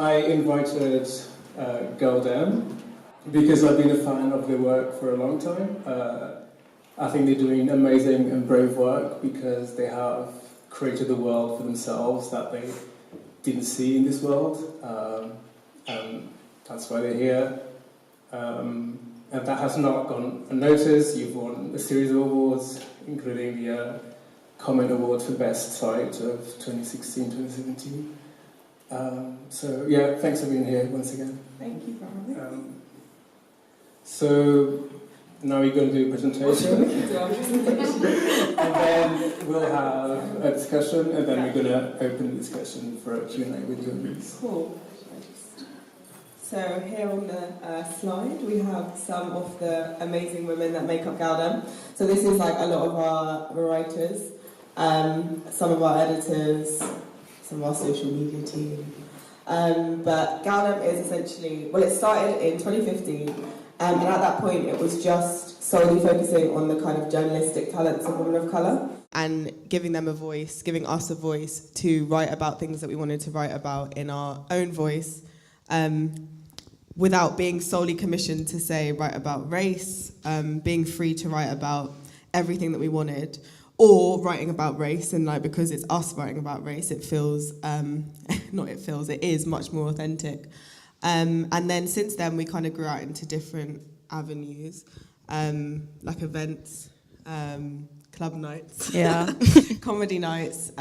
I invited gal-dem because I've been a fan of their work for a long time. I think they're doing amazing and brave work because they have created a world for themselves that they didn't see in this world, and that's why they're here. And that has not gone unnoticed. You've won a series of awards, including the Comment Award for Best Site of 2016-2017. So yeah, thanks for being here once again. Thank you for having me. So now we're going to do a presentation, and then we'll have a discussion, and then we're going to open the discussion for a Q&A with you and me. Cool. So here on the slide we have some of the amazing women that make up gal-dem. So this is like a lot of our writers, some of our editors, some of our social media team. But gal-dem is essentially, well, it started in 2015, and at that point it was just solely focusing on the kind of journalistic talents of women of colour and giving them a voice, giving us a voice to write about things that we wanted to write about in our own voice, without being solely commissioned to say write about race, being free to write about everything that we wanted, or writing about race, and like because it's us writing about race, it feels it is much more authentic. And then since then we kind of grew out into different avenues, like events, club nights, comedy nights,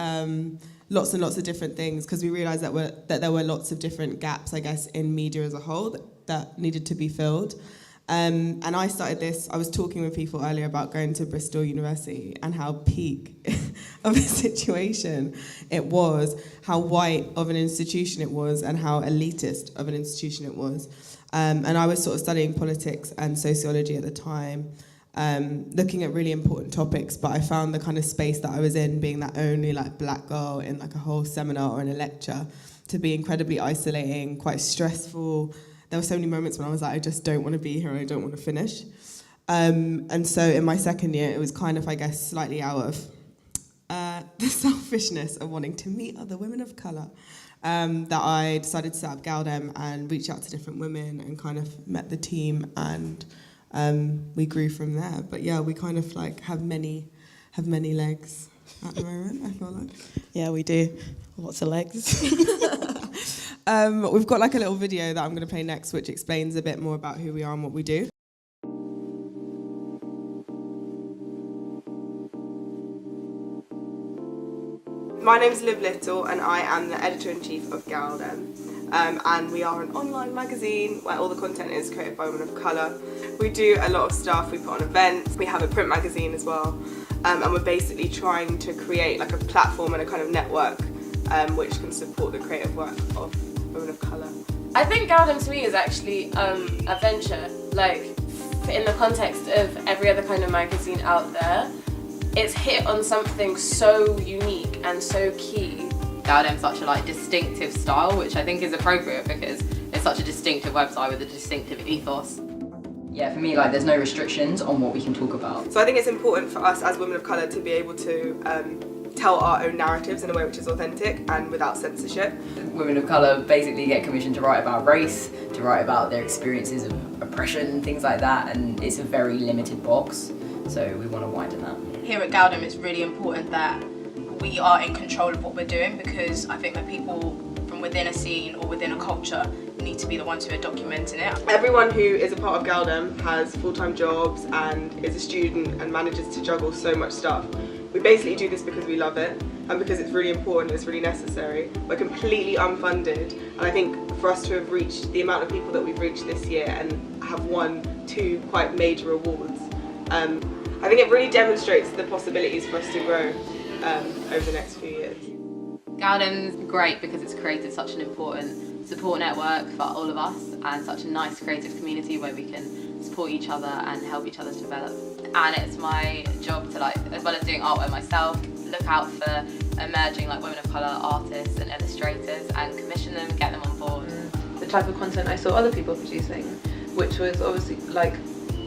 lots and lots of different things, because we realised that there were lots of different gaps, I guess, in media as a whole that needed to be filled. And I started this, I was talking with people earlier about going to Bristol University and how peak of a situation it was, how white of an institution it was, and how elitist of an institution it was. And I was sort of studying politics and sociology at the time, looking at really important topics, but I found the kind of space that I was in, being that only like black girl in like a whole seminar or in a lecture, to be incredibly isolating, quite stressful. There were so many moments when I was like, I just don't want to be here, I don't want to finish. And so in my second year, it was kind of, I guess, slightly out of the selfishness of wanting to meet other women of colour, that I decided to set up gal-dem and reach out to different women and kind of met the team, and we grew from there. But yeah, we kind of like have many legs at the moment, I feel like. Yeah, we do. Lots of legs. We've got like a little video that I'm going to play next, which explains a bit more about who we are and what we do. My name's Liv Little, and I am the editor-in-chief of gal-dem. And we are an online magazine where all the content is created by women of colour. We do a lot of stuff, we put on events, we have a print magazine as well, and we're basically trying to create like a platform and a kind of network which can support the creative work of women of colour. I think gal-dem to me is actually a venture, like in the context of every other kind of magazine out there. It's hit on something so unique and so key. gal-dem's such a like distinctive style, which I think is appropriate because it's such a distinctive website with a distinctive ethos. Yeah, for me, like, there's no restrictions on what we can talk about. So I think it's important for us as women of colour to be able to tell our own narratives in a way which is authentic and without censorship. Women of colour basically get commissioned to write about race, to write about their experiences of oppression, things like that, and it's a very limited box, so we want to widen that. Here at gal-dem, it's really important that we are in control of what we're doing, because I think that people from within a scene or within a culture need to be the ones who are documenting it. Everyone who is a part of gal-dem has full-time jobs and is a student and manages to juggle so much stuff. We basically do this because we love it and because it's really important, it's really necessary. We're completely unfunded, and I think for us to have reached the amount of people that we've reached this year and have won 2 quite major awards, I think it really demonstrates the possibilities for us to grow over the next few years. gal-dem's great because it's created such an important support network for all of us and such a nice creative community where we can support each other and help each other to develop. And it's my job to, like, as well as doing artwork myself, look out for emerging like women of colour artists and illustrators and commission them, get them on board. The type of content I saw other people producing, which was obviously like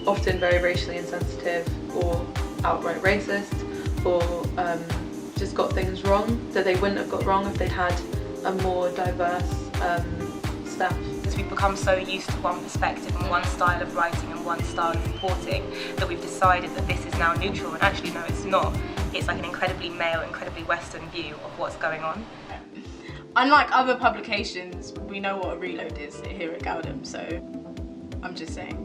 often very racially insensitive or outright racist, or just got things wrong that they wouldn't have got wrong if they'd had a more diverse stuff. Because we've become so used to one perspective and one style of writing and one style of reporting that we've decided that this is now neutral, and actually no, it's not. It's like an incredibly male, incredibly Western view of what's going on. Unlike other publications, we know what a reload is here at gal-dem, so I'm just saying.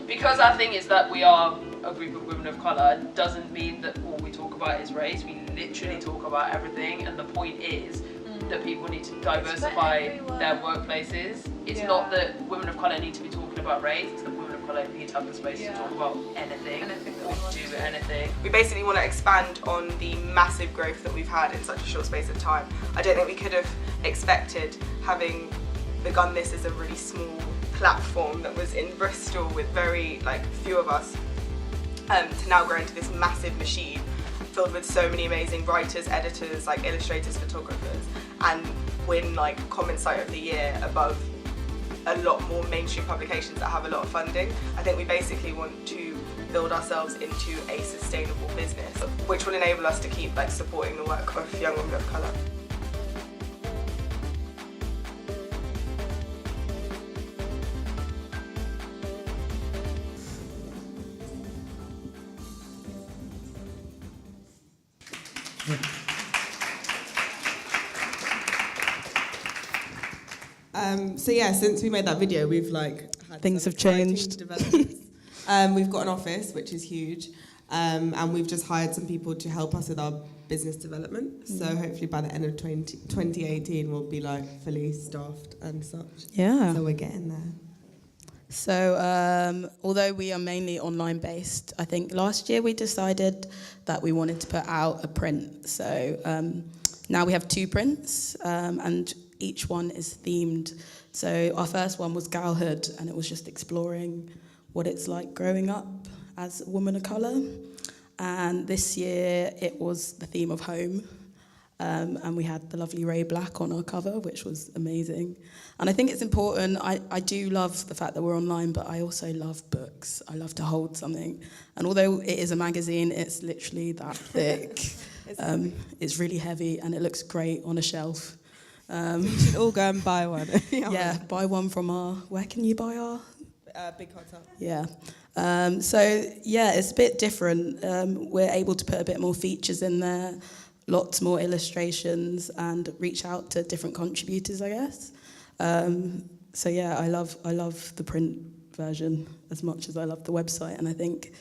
Because our thing is that we are a group of women of colour doesn't mean that all we talk about is race. We literally talk about everything, and the point is that people need to diversify their workplaces. It's not that women of colour need to be talking about race, it's that women of colour need to have the space to talk about anything or do anything. We basically want to expand on the massive growth that we've had in such a short space of time. I don't think we could have expected, having begun this as a really small platform that was in Bristol with very few of us, to now grow into this massive machine filled with so many amazing writers, editors, illustrators, photographers, and win Comment Site of the Year above a lot more mainstream publications that have a lot of funding. I think we basically want to build ourselves into a sustainable business, which will enable us to keep supporting the work of young women of colour. So yeah, since we made that video, we've had Things some have changed. exciting developments. We've got an office, which is huge, and we've just hired some people to help us with our business development. So hopefully by the end of 2018, we'll be fully staffed and such. Yeah. So we're getting there. So although we are mainly online based, I think last year we decided that we wanted to put out a print. So now we have 2 prints, and each one is themed. So our first one was Galhood, and it was just exploring what it's like growing up as a woman of colour. And this year it was the theme of home. And we had the lovely Ray Black on our cover, which was amazing. And I think it's important. I do love the fact that we're online, but I also love books. I love to hold something. And although it is a magazine, it's literally that thick. It's really heavy, and it looks great on a shelf. You should all go and buy one. Yeah, buy one from our... Where can you buy our... Big hotel. Yeah. So, yeah, it's a bit different. We're able to put a bit more features in there, lots more illustrations, and reach out to different contributors, I guess. So, yeah, I love the print version as much as I love the website, and I think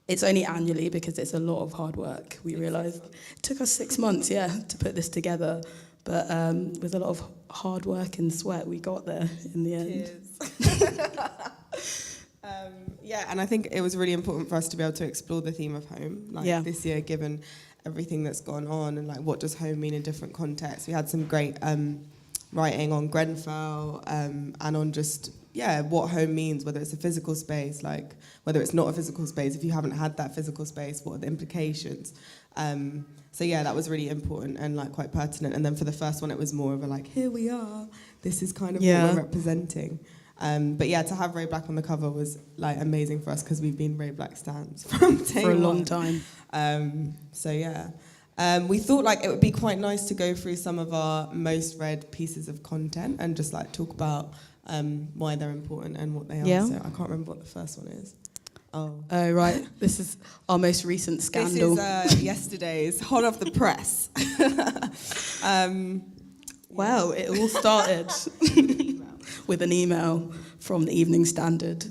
it's only annually because it's a lot of hard work, we realised. It took us 6 months, to put this together, but with a lot of hard work and sweat, we got there in the end. Yeah, and I think it was really important for us to be able to explore the theme of home this year, given everything that's gone on and what does home mean in different contexts. We had some great writing on Grenfell and on just what home means, whether it's a physical space, whether it's not a physical space. If you haven't had that physical space, what are the implications? So yeah, that was really important and quite pertinent. And then for the first one, it was more of a here we are. This is kind of what we're representing. But yeah, to have Ray Black on the cover was amazing for us because we've been Ray Black stans from day For a one. long time. So yeah, we thought it would be quite nice to go through some of our most read pieces of content and just talk about why they're important and what they are. Yeah. So I can't remember what the first one is. Oh, Right. This is our most recent scandal. This is yesterday's hot off the press. Well, it all started with an email from the Evening Standard.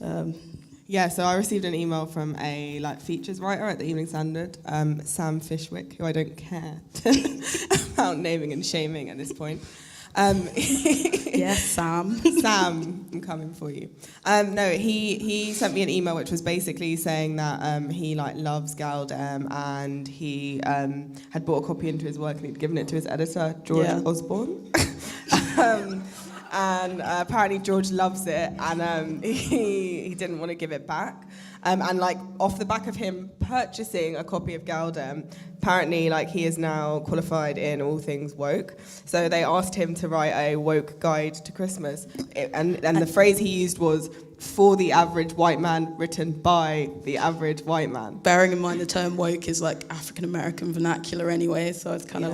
So I received an email from a features writer at the Evening Standard, Sam Fishwick, who I don't care about naming and shaming at this point. Yes, Sam. Sam, I'm coming for you. No, he sent me an email which was basically saying that he loves gal-dem, and he had bought a copy into his work and he'd given it to his editor, George Osborne. And apparently George loves it, and he didn't want to give it back. And off the back of him purchasing a copy of gal-dem, apparently he is now qualified in all things woke. So they asked him to write a woke guide to Christmas, and the phrase he used was "for the average white man," written by the average white man. Bearing in mind the term woke is African American vernacular anyway, so it's kind of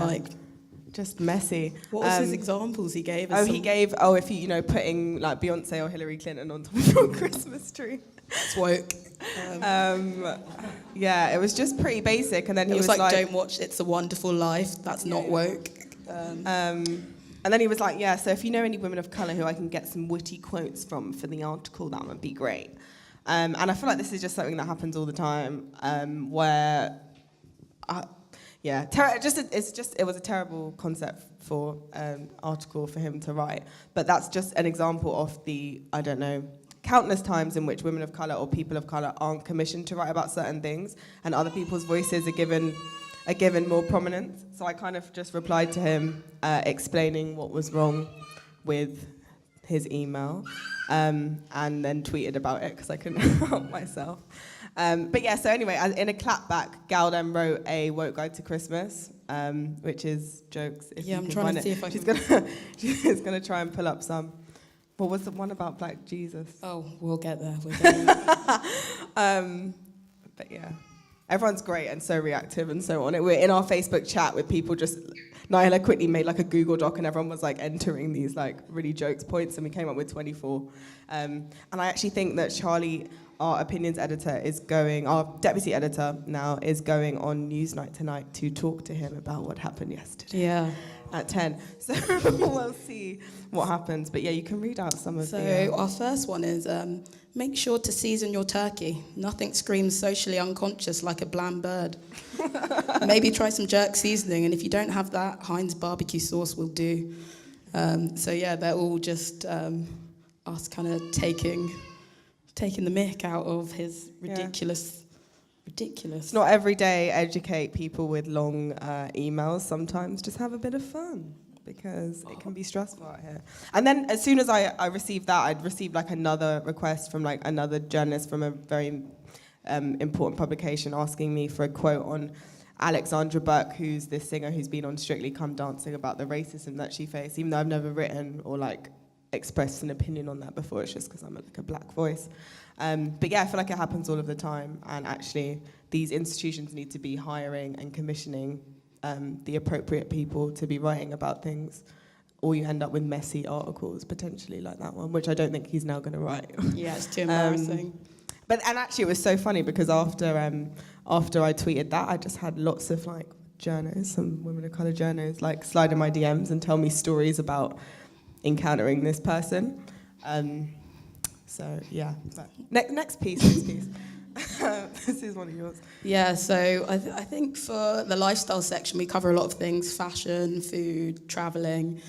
just messy. What was his examples he gave? He gave, if you, putting like Beyonce or Hillary Clinton on top of your Christmas tree. It's woke. Yeah, it was just pretty basic. And then he was like, don't watch It's a Wonderful Life. That's not woke. And then he was like, yeah, so if you know any women of colour who I can get some witty quotes from for the article, that would be great. And I feel like this is just something that happens all the time, where, it was a terrible concept for article for him to write. But that's just an example of the, countless times in which women of colour or people of colour aren't commissioned to write about certain things, and other people's voices are given more prominence. So I kind of just replied to him explaining what was wrong with his email, and then tweeted about it because I couldn't help myself. But yeah, so anyway, in a clapback, gal-dem wrote a woke guide to Christmas, which is jokes. I'm trying to see if I can. She's gonna try and pull up some. What was the one about Black Jesus? Oh, we'll get there. But yeah, everyone's great and so reactive and so on it. We're in our Facebook chat with people just. Niellah quickly made like a Google Doc and everyone was like entering these like really jokes points, and we came up with 24. And I actually think that Charlie, our opinions editor, our deputy editor now, is going on Newsnight tonight to talk to him about what happened yesterday. Yeah. At 10. So we'll see what happens. But yeah, you can read out some of the... So our first one is make sure to season your turkey. Nothing screams socially unconscious like a bland bird. Maybe try some jerk seasoning, and if you don't have that, Heinz barbecue sauce will do. So yeah, they're all just us kind of taking the mick out of his ridiculous. It's not every day educate people with long emails. Sometimes just have a bit of fun, because it can be stressful out here. And then as soon as I received that, I'd received like another request from like another journalist from a very important publication asking me for a quote on Alexandra Burke, who's this singer who's been on Strictly Come Dancing, about the racism that she faced, even though I've never written or like expressed an opinion on that before. It's just because I'm like a black voice. But yeah, I feel like it happens all of the time, and actually these institutions need to be hiring and commissioning the appropriate people to be writing about things, or you end up with messy articles, potentially like that one, which I don't think he's now going to write. Yeah, it's too embarrassing. And actually it was so funny because after I tweeted that, I just had lots of like journos, some women of colour journos, like slide in my DMs and tell me stories about encountering this person. So yeah, next piece. This is one of yours. Yeah, so I think for the lifestyle section, we cover a lot of things: fashion, food, traveling,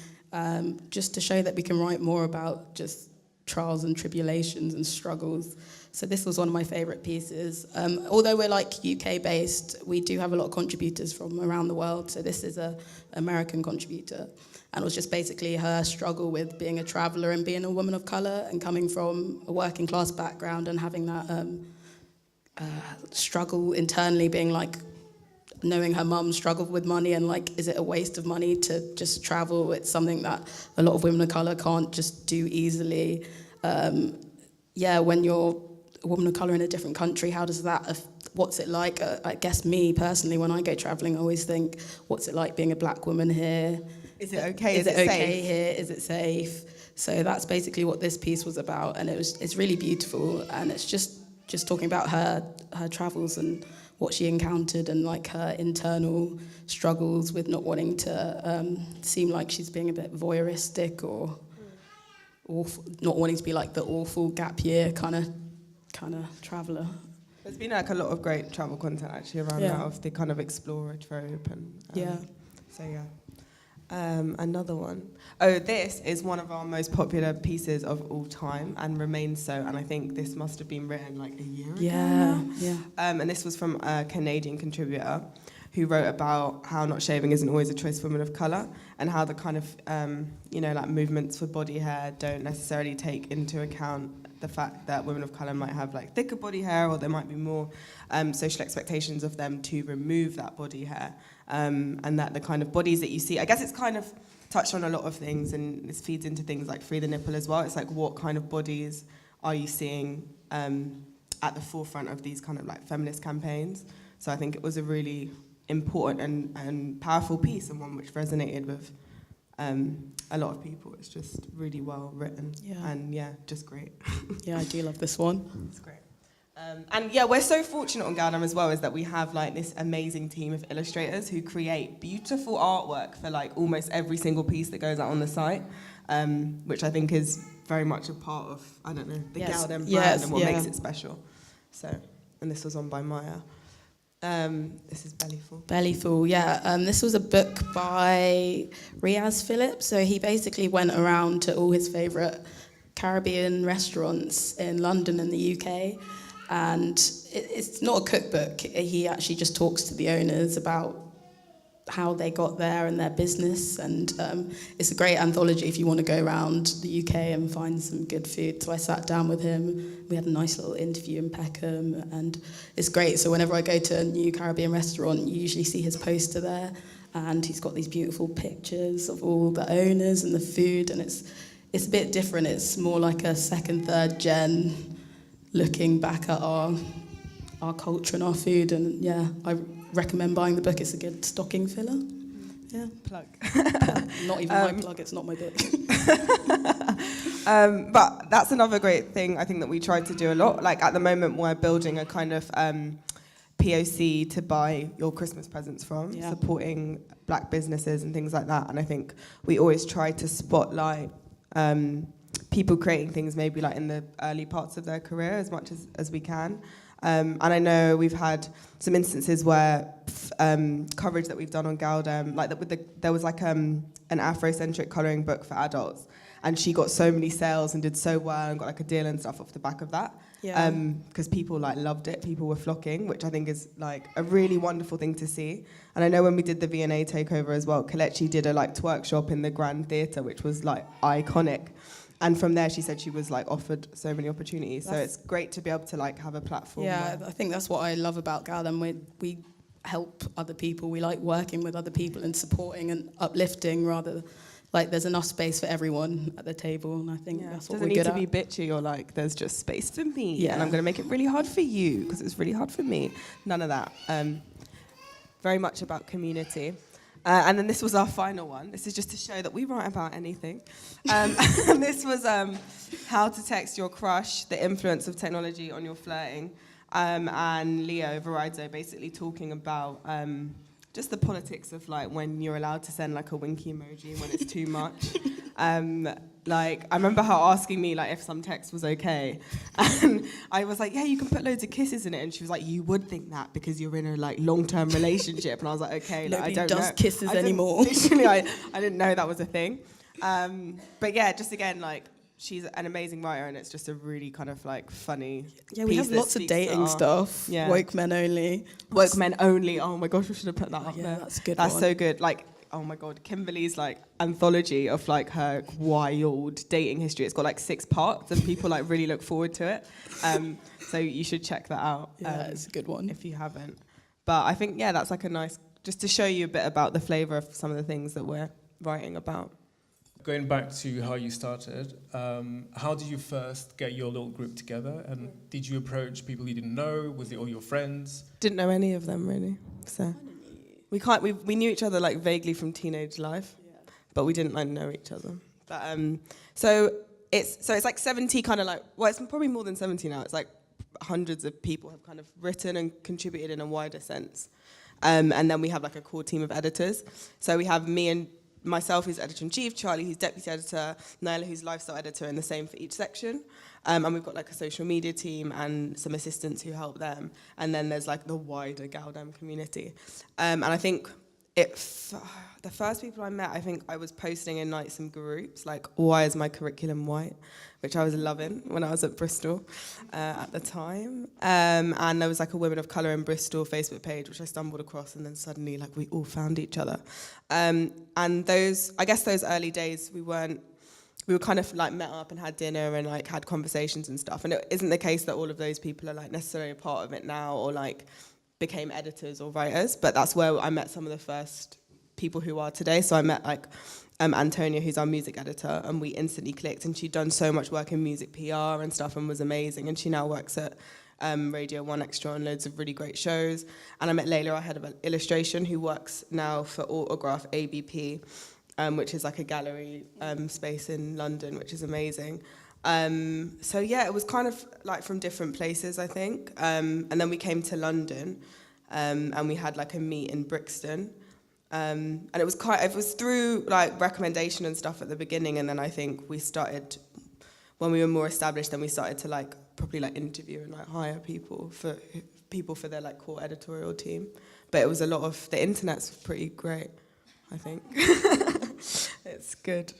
just to show that we can write more about just trials and tribulations and struggles. So this was one of my favourite pieces. Although we're like UK-based, we do have a lot of contributors from around the world. So this is an American contributor. And it was just basically her struggle with being a traveller and being a woman of colour and coming from a working class background and having that struggle internally, being like, knowing her mum struggled with money and like, is it a waste of money to just travel? It's something that a lot of women of colour can't just do easily. When you're a woman of colour in a different country, how does that, what's it like? I guess me personally, when I go travelling, I always think, what's it like being a black woman here? Is it okay? Is it okay here? Is it safe? So that's basically what this piece was about, and it's really beautiful, and it's just talking about her travels and what she encountered and like her internal struggles with not wanting to seem like she's being a bit voyeuristic or awful, not wanting to be like the awful gap year kind of traveller. There's been like a lot of great travel content actually around that, of the kind of explorer trope and so yeah. Another one. Oh, this is one of our most popular pieces of all time and remains so. And I think this must have been written like a year ago. Yeah. And this was from a Canadian contributor who wrote about how not shaving isn't always a choice for women of colour, and how the kind of, like movements for body hair don't necessarily take into account the fact that women of colour might have like thicker body hair, or there might be more social expectations of them to remove that body hair. And that the kind of bodies that you see, I guess it's kind of touched on a lot of things, and this feeds into things like Free the Nipple as well. It's like, what kind of bodies are you seeing at the forefront of these kind of like feminist campaigns? So I think it was a really important and powerful piece, and one which resonated with a lot of people. It's just really well written, and just great. Yeah, I do love this one. It's great. And we're so fortunate on gal-dem as well, is that we have like this amazing team of illustrators who create beautiful artwork for like almost every single piece that goes out on the site, which I think is very much a part of, I don't know, the gal-dem brand and what makes it special. So, and this was on by Maya. This is Bellyful. Bellyful, yeah. This was a book by Riaz Phillips. So he basically went around to all his favourite Caribbean restaurants in London and the UK. And it's not a cookbook. He actually just talks to the owners about how they got there and their business. And it's a great anthology if you want to go around the UK and find some good food. So I sat down with him. We had a nice little interview in Peckham, and it's great. So whenever I go to a new Caribbean restaurant, you usually see his poster there. And he's got these beautiful pictures of all the owners and the food. And it's a bit different. It's more like a second, third gen looking back at our culture and our food. And I recommend buying the book. It's a good stocking filler. Yeah. Plug. Not even my plug, it's not my book. But that's another great thing I think that we try to do a lot. Like at the moment we're building a kind of POC to buy your Christmas presents from, supporting black businesses and things like that. And I think we always try to spotlight people creating things maybe like in the early parts of their career as much as we can. And I know we've had some instances where coverage that we've done on gal-dem, like there was like an Afrocentric colouring book for adults, and she got so many sales and did so well and got like a deal and stuff off the back of that. Yeah. Because people like loved it, people were flocking, which I think is like a really wonderful thing to see. And I know when we did the V&A takeover as well, Kelechi did a like twerk shop in the Grand Theatre, which was like iconic. And from there, she said she was like offered so many opportunities. So it's great to be able to like have a platform. Yeah, I think that's what I love about gal-dem. We help other people. We like working with other people and supporting and uplifting rather. Like there's enough space for everyone at the table, and I think that's what we're good at. Doesn't need to be bitchy or like there's just space for me, and I'm going to make it really hard for you because it's really hard for me. None of that. Very much about community. And then this was our final one. This is just to show that we write about anything. And this was how to text your crush, the influence of technology on your flirting. And Leo Verizzo basically talking about just the politics of like when you're allowed to send like a winky emoji when it's too much. Like I remember her asking me like if some text was okay, and I was like, yeah, you can put loads of kisses in it, and she was like, you would think that because you're in a like long-term relationship, and I was like, okay, like, I don't know. Nobody does kisses anymore. Literally, I didn't know that was a thing. But yeah, just again like she's an amazing writer, and it's just a really kind of like funny. Yeah, we have lots of dating stuff. Yeah. Woke Men Only. Woke Men Only. Oh my gosh, we should have put that up there. That's a good. That's so good. Like, oh my god, Kimberly's like anthology of like her wild dating history. It's got like 6 parts, and people like really look forward to it. So you should check that out. Yeah, it's a good one if you haven't. But I think that's like a nice, just to show you a bit about the flavour of some of the things that we're writing about. Going back to how you started, how did you first get your little group together? And did you approach people you didn't know? Was it all your friends? Didn't know any of them really. So we knew each other like vaguely from teenage life, but we didn't like know each other. But so it's like 70 kind of like, well, it's probably more than 70 now. It's like hundreds of people have kind of written and contributed in a wider sense. And then we have like a core team of editors. So we have me and myself, who's editor-in-chief, Charlie, who's deputy editor, Niellah, who's lifestyle editor, and the same for each section. And we've got like a social media team and some assistants who help them. And then there's like the wider gal-dem community. And I think the first people I met, I think I was posting in like some groups, like why is my curriculum white, which I was loving when I was at Bristol at the time. And there was like a Women of Colour in Bristol Facebook page, which I stumbled across, and then suddenly like we all found each other. And those early days, we were kind of like met up and had dinner and like had conversations and stuff. And it isn't the case that all of those people are like necessarily a part of it now or like became editors or writers, but that's where I met some of the first people who are today. So I met like Antonia, who's our music editor, and we instantly clicked, and she'd done so much work in music PR and stuff and was amazing, and she now works at Radio 1 Extra on loads of really great shows. And I met Niellah, our head of illustration, who works now for Autograph ABP, which is like a gallery space in London, which is amazing. So yeah, it was kind of like from different places, I think. And then we came to London, and we had like a meet in Brixton. And it was through like recommendation and stuff at the beginning, and then I think we started, when we were more established, then we started to like probably like interview and like hire people for their like core editorial team. But it was a lot of, the internet's pretty great, I think. It's good.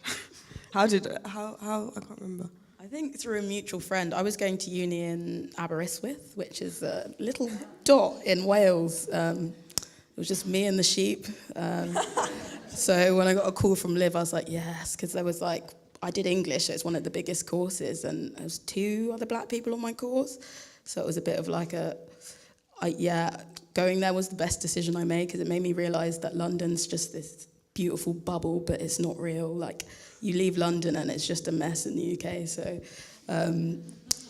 How I can't remember. I think through a mutual friend. I was going to uni in Aberystwyth, which is a little dot in Wales. It was just me and the sheep. So when I got a call from Liv, I was like, yes, because there was like, I did English, so it's one of the biggest courses, and there was 2 other black people on my course. So it was a bit of like going there was the best decision I made, because it made me realise that London's just this beautiful bubble, but it's not real. Like, you leave London and it's just a mess in the UK. So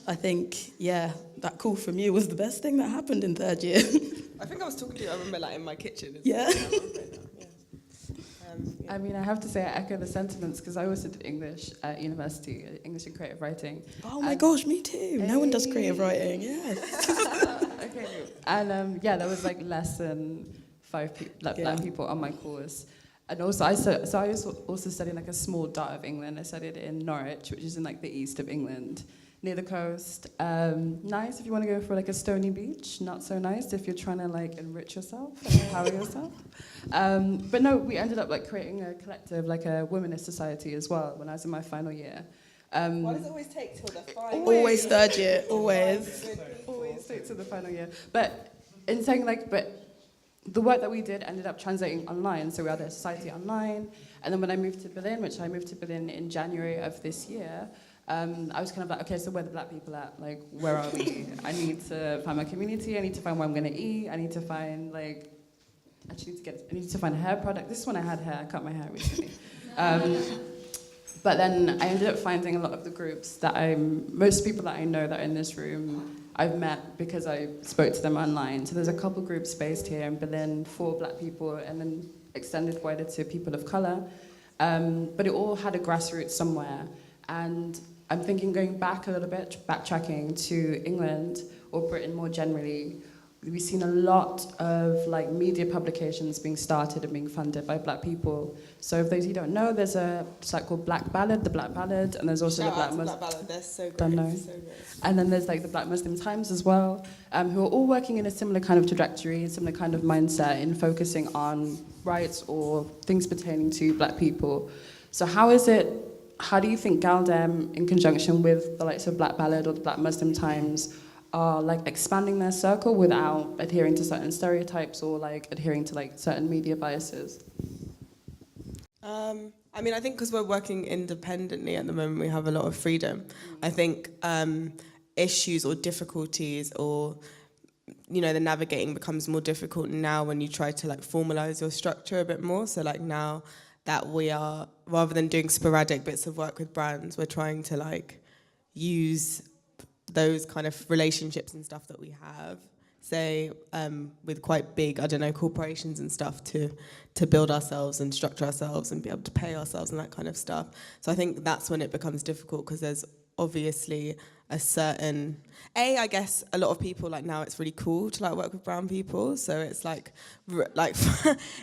I think, that call from you was the best thing that happened in 3rd year. I think I was talking to you, I remember like in my kitchen. Yeah. I mean, I have to say I echo the sentiments, because I also did English at university, English and creative writing. Oh my gosh, me too. No one does creative writing, yes. Okay. And there was like less than 5 black people on my course. And also, I was also studying like a small dot of England. I studied in Norwich, which is in like the east of England, near the coast. Nice if you want to go for like a stony beach. Not so nice if you're trying to like enrich yourself and empower yourself. But no, we ended up like creating a collective, like a womanist society as well when I was in my final year. Why does it always take till the final? Always 3rd year, always. Always take till the final year. But in saying like, the work that we did ended up translating online, so we had a society online. And then when I moved to Berlin, which I moved to Berlin in January of this year, I was kind of like, okay, so where are the black people at? Like, where are we? I need to find my community. I need to find where I'm going to eat. I need to find, like, I need to find a hair product. This is when I had hair. I cut my hair recently. But then I ended up finding a lot of the groups that most people that I know that are in this room, I've met because I spoke to them online. So there's a couple groups based here in Berlin for black people, and then extended wider to people of colour. But it all had a grassroots somewhere. And I'm thinking, going back a little bit, backtracking to England or Britain more generally, we've seen a lot of like media publications being started and being funded by black people. So for those who don't know, there's a site called Black Ballad, the Black Ballad, and there's also the Black Muslim. Black Ballad, they're so great. Don't know. So good. And then there's like the Black Muslim Times as well, who are all working in a similar kind of trajectory, similar kind of mindset in focusing on rights or things pertaining to black people. So how do you think gal-dem, in conjunction with the likes of Black Ballad or the Black Muslim Times, are like expanding their circle without adhering to certain stereotypes or like adhering to like certain media biases? I mean, I think because we're working independently at the moment, we have a lot of freedom. I think issues or difficulties or, the navigating becomes more difficult now when you try to like formalize your structure a bit more. So like now that we are, rather than doing sporadic bits of work with brands, we're trying to like use those kind of relationships and stuff that we have, say, with quite big, corporations and stuff to build ourselves and structure ourselves and be able to pay ourselves and that kind of stuff. So I think that's when it becomes difficult, because there's obviously a certain, I guess a lot of people like now it's really cool to like work with brown people, so it's like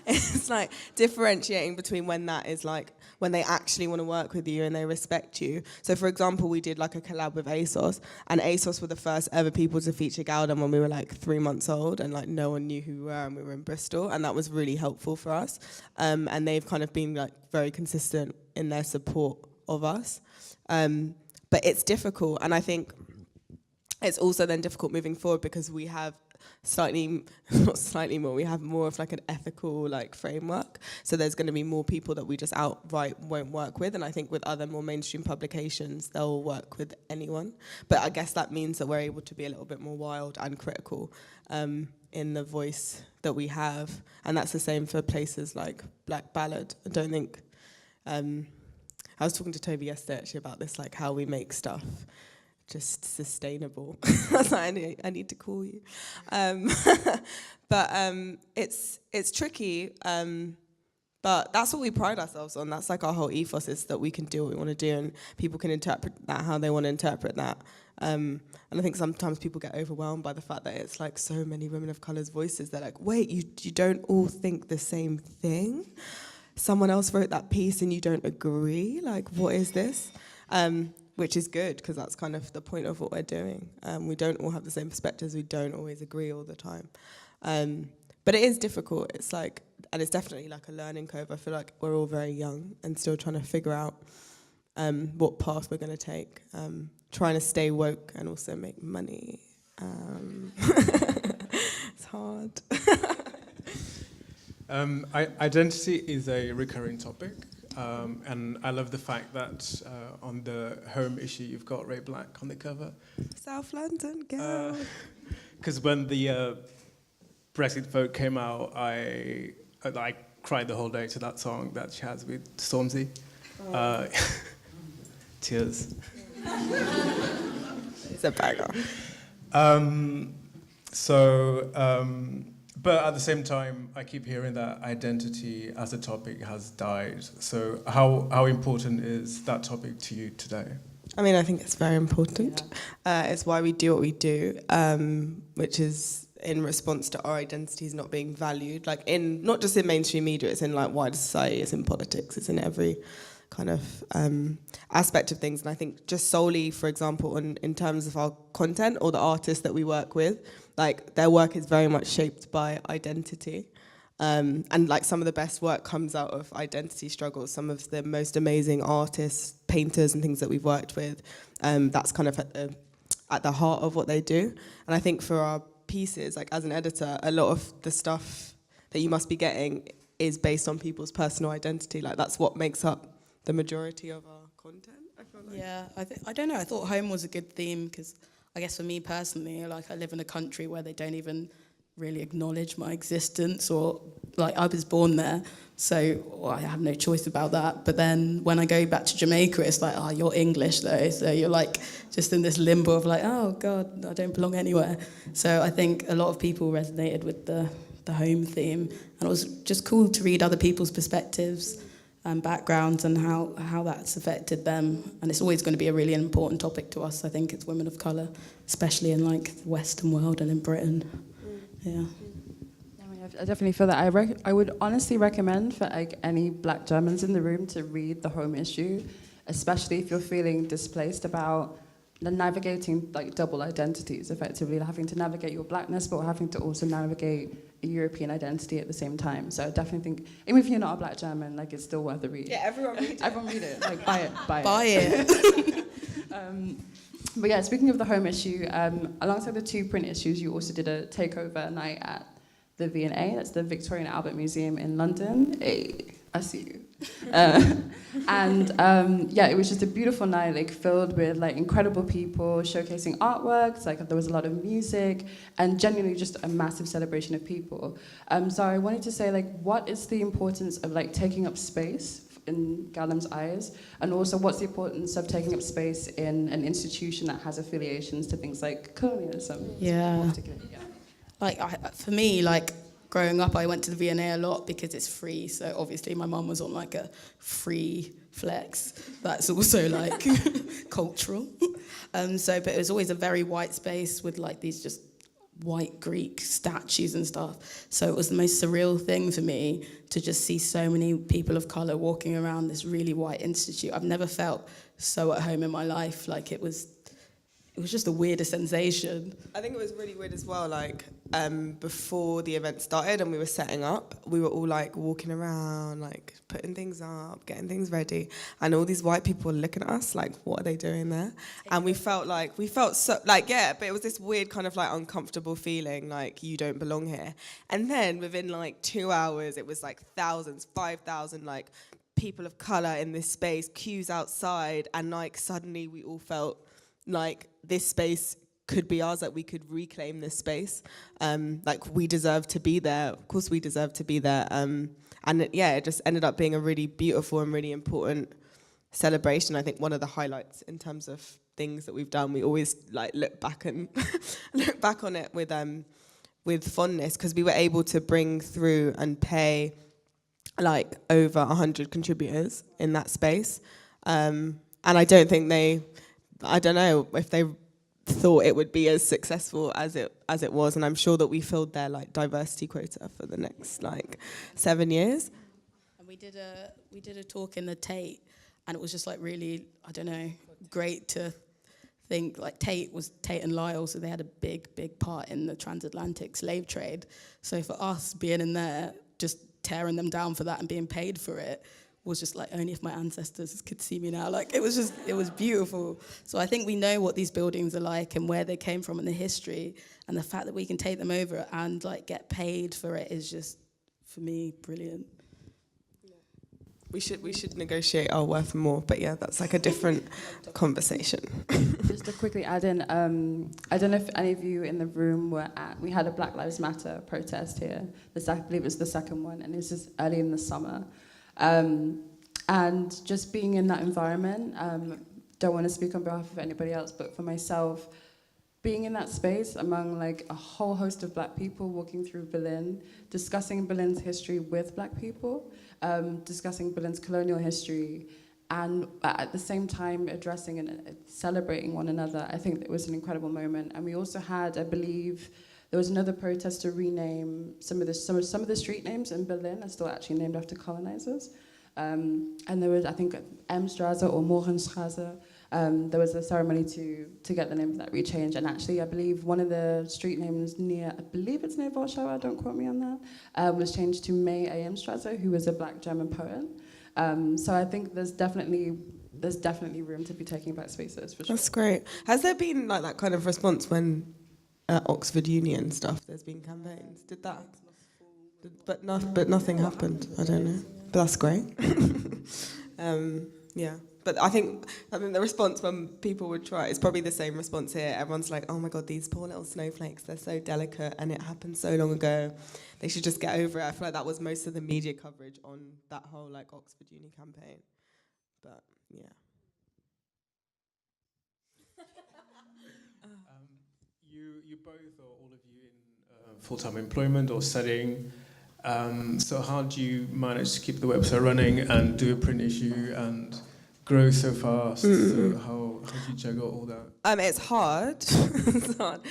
it's like differentiating between when that is like when they actually want to work with you and they respect you. So for example, we did like a collab with ASOS, and ASOS were the first ever people to feature gal-dem when we were like 3 months old, and like no one knew who we were, and we were in Bristol, and that was really helpful for us. And they've kind of been like very consistent in their support of us. But it's difficult, and I think it's also then difficult moving forward because we have we have more of like an ethical like framework. So there's going to be more people that we just outright won't work with, and I think with other more mainstream publications, they'll work with anyone. But I guess that means that we're able to be a little bit more wild and critical in the voice that we have, and that's the same for places like Black Ballad. I don't think... I was talking to Toby yesterday actually about this, like how we make stuff just sustainable. I need to call you. But it's tricky. But that's what we pride ourselves on. That's like our whole ethos, is that we can do what we want to do, and people can interpret that how they want to interpret that. And I think sometimes people get overwhelmed by the fact that it's like so many women of colour's voices. They're like, wait, you don't all think the same thing? Someone else wrote that piece and you don't agree? Like, what is this? Which is good, because that's kind of the point of what we're doing. We don't all have the same perspectives. We don't always agree all the time. But it is difficult. It's like, and it's definitely like a learning curve. I feel like we're all very young and still trying to figure out what path we're going to take. Trying to stay woke and also make money. It's hard. Identity is a recurring topic. And I love the fact that on the home issue you've got Ray Black on the cover. South London, girl. Because when the Brexit vote came out, I cried the whole day to that song that she has with Stormzy. Tears. It's a banger. But at the same time, I keep hearing that identity as a topic has died. So how important is that topic to you today? I mean, I think it's very important. It's why we do what we do, which is in response to our identities not being valued, like in not just in mainstream media, it's in like wider society, it's in politics, it's in every kind of aspect of things. And I think just solely, for example, in terms of our content or the artists that we work with, like their work is very much shaped by identity. And like some of the best work comes out of identity struggles. Some of the most amazing artists, painters and things that we've worked with, that's kind of at the heart of what they do. And I think for our pieces, like as an editor, a lot of the stuff that you must be getting is based on people's personal identity. Like that's what makes up the majority of our content, I feel like. Yeah, I don't know, I thought home was a good theme because I guess for me personally, like I live in a country where they don't even really acknowledge my existence, or like I was born there, so I have no choice about that. But then when I go back to Jamaica, it's like, oh, you're English though, so you're like just in this limbo of like, oh God, I don't belong anywhere. So I think a lot of people resonated with the home theme, and it was just cool to read other people's perspectives and backgrounds and how that's affected them. And it's always going to be a really important topic to us, I think, as women of colour, especially in like the Western world and in Britain. Yeah. I definitely feel that I would honestly recommend for like any black Germans in the room to read the home issue, especially if you're feeling displaced about navigating like double identities, effectively having to navigate your blackness but having to also navigate a European identity at the same time. So I definitely think, even if you're not a black German, like it's still worth a read. Yeah, everyone read it. Everyone read it. Like buy it. Buy it. But yeah, speaking of the home issue, alongside the 2 print issues, you also did a takeover night at the V&A, that's the Victoria and Albert Museum in London. Hey, I see you. Yeah, it was just a beautiful night, like filled with like incredible people showcasing artworks. Like there was a lot of music, and genuinely just a massive celebration of people. So I wanted to say, like, what is the importance of like taking up space in gal-dem's eyes, and also what's the importance of taking up space in an institution that has affiliations to things like colonialism? Yeah. Like for me, like growing up, I went to the V&A a lot because it's free. So obviously my mum was on like a free flex. That's also like cultural. But it was always a very white space with like these just white Greek statues and stuff. So it was the most surreal thing for me to just see so many people of colour walking around this really white institute. I've never felt so at home in my life. Like it was just the weirdest sensation. I think it was really weird as well, like, before the event started and we were setting up, we were all, like, walking around, like, putting things up, getting things ready, and all these white people were looking at us, like, what are they doing there? And we felt so, like, yeah, but it was this weird kind of, like, uncomfortable feeling, like, you don't belong here. And then within, like, 2 hours, it was, like, thousands, 5,000, like, people of colour in this space, queues outside, and, like, suddenly we all felt like this space could be ours, like we could reclaim this space. Like we deserve to be there. Of course we deserve to be there. And it just ended up being a really beautiful and really important celebration. I think one of the highlights in terms of things that we've done, we always like look back on it with fondness, because we were able to bring through and pay like over 100 contributors in that space. And I don't know if they thought it would be as successful as it was, and I'm sure that we filled their like diversity quota for the next like 7 years. And we did a talk in the Tate, and it was just like really, I don't know, great to think like Tate and Lyle, so they had a big part in the transatlantic slave trade. So for us being in there, just tearing them down for that and being paid for it was just like, only if my ancestors could see me now. Like it was beautiful. So I think we know what these buildings are like and where they came from and the history, and the fact that we can take them over and like get paid for it is just, for me, brilliant. We should negotiate our worth more, but yeah, that's like a different conversation. Just to quickly add in, I don't know if any of you in the room we had a Black Lives Matter protest here. I believe it was the second one, and it was just early in the summer. And just being in that environment, don't want to speak on behalf of anybody else, but for myself, being in that space among like a whole host of Black people walking through Berlin, discussing Berlin's history with Black people, discussing Berlin's colonial history, and at the same time addressing and celebrating one another, I think it was an incredible moment. And we also had, I believe, there was another protest to rename some of the street names in Berlin are still actually named after colonizers. And there was, I think, M-Straße or Mohrenstraße. There was a ceremony to get the name of that rechanged. And actually, I believe one of the street names near Warschau, don't quote me on that, was changed to May A.M. Straße, who was a Black German poet. So I think there's definitely room to be taking back spaces, for sure. That's great. Has there been like that kind of response when at Oxford Union stuff, there's been campaigns? Did that? But nothing happened. I don't know. But that's great. Yeah. But I think the response when people would try, it's probably the same response here. Everyone's like, oh my God, these poor little snowflakes, they're so delicate and it happened so long ago. They should just get over it. I feel like that was most of the media coverage on that whole like Oxford Uni campaign. But yeah. You both, or all of you, in full-time employment or studying. So how do you manage to keep the website running and do a print issue and grow so fast? So how do you juggle all that? It's hard. It's hard.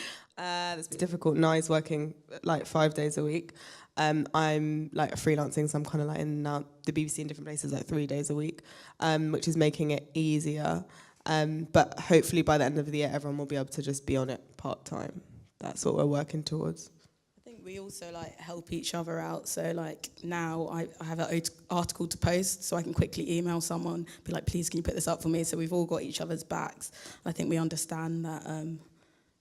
It's difficult. Nai's working like 5 days a week. I'm like freelancing, so I'm kind of like in the BBC in different places like 3 days a week, which is making it easier. But hopefully by the end of the year, everyone will be able to just be on it part-time. That's what we're working towards. I think we also like help each other out. So like now I have an article to post, so I can quickly email someone, be like, please can you put this up for me? So we've all got each other's backs. I think we understand that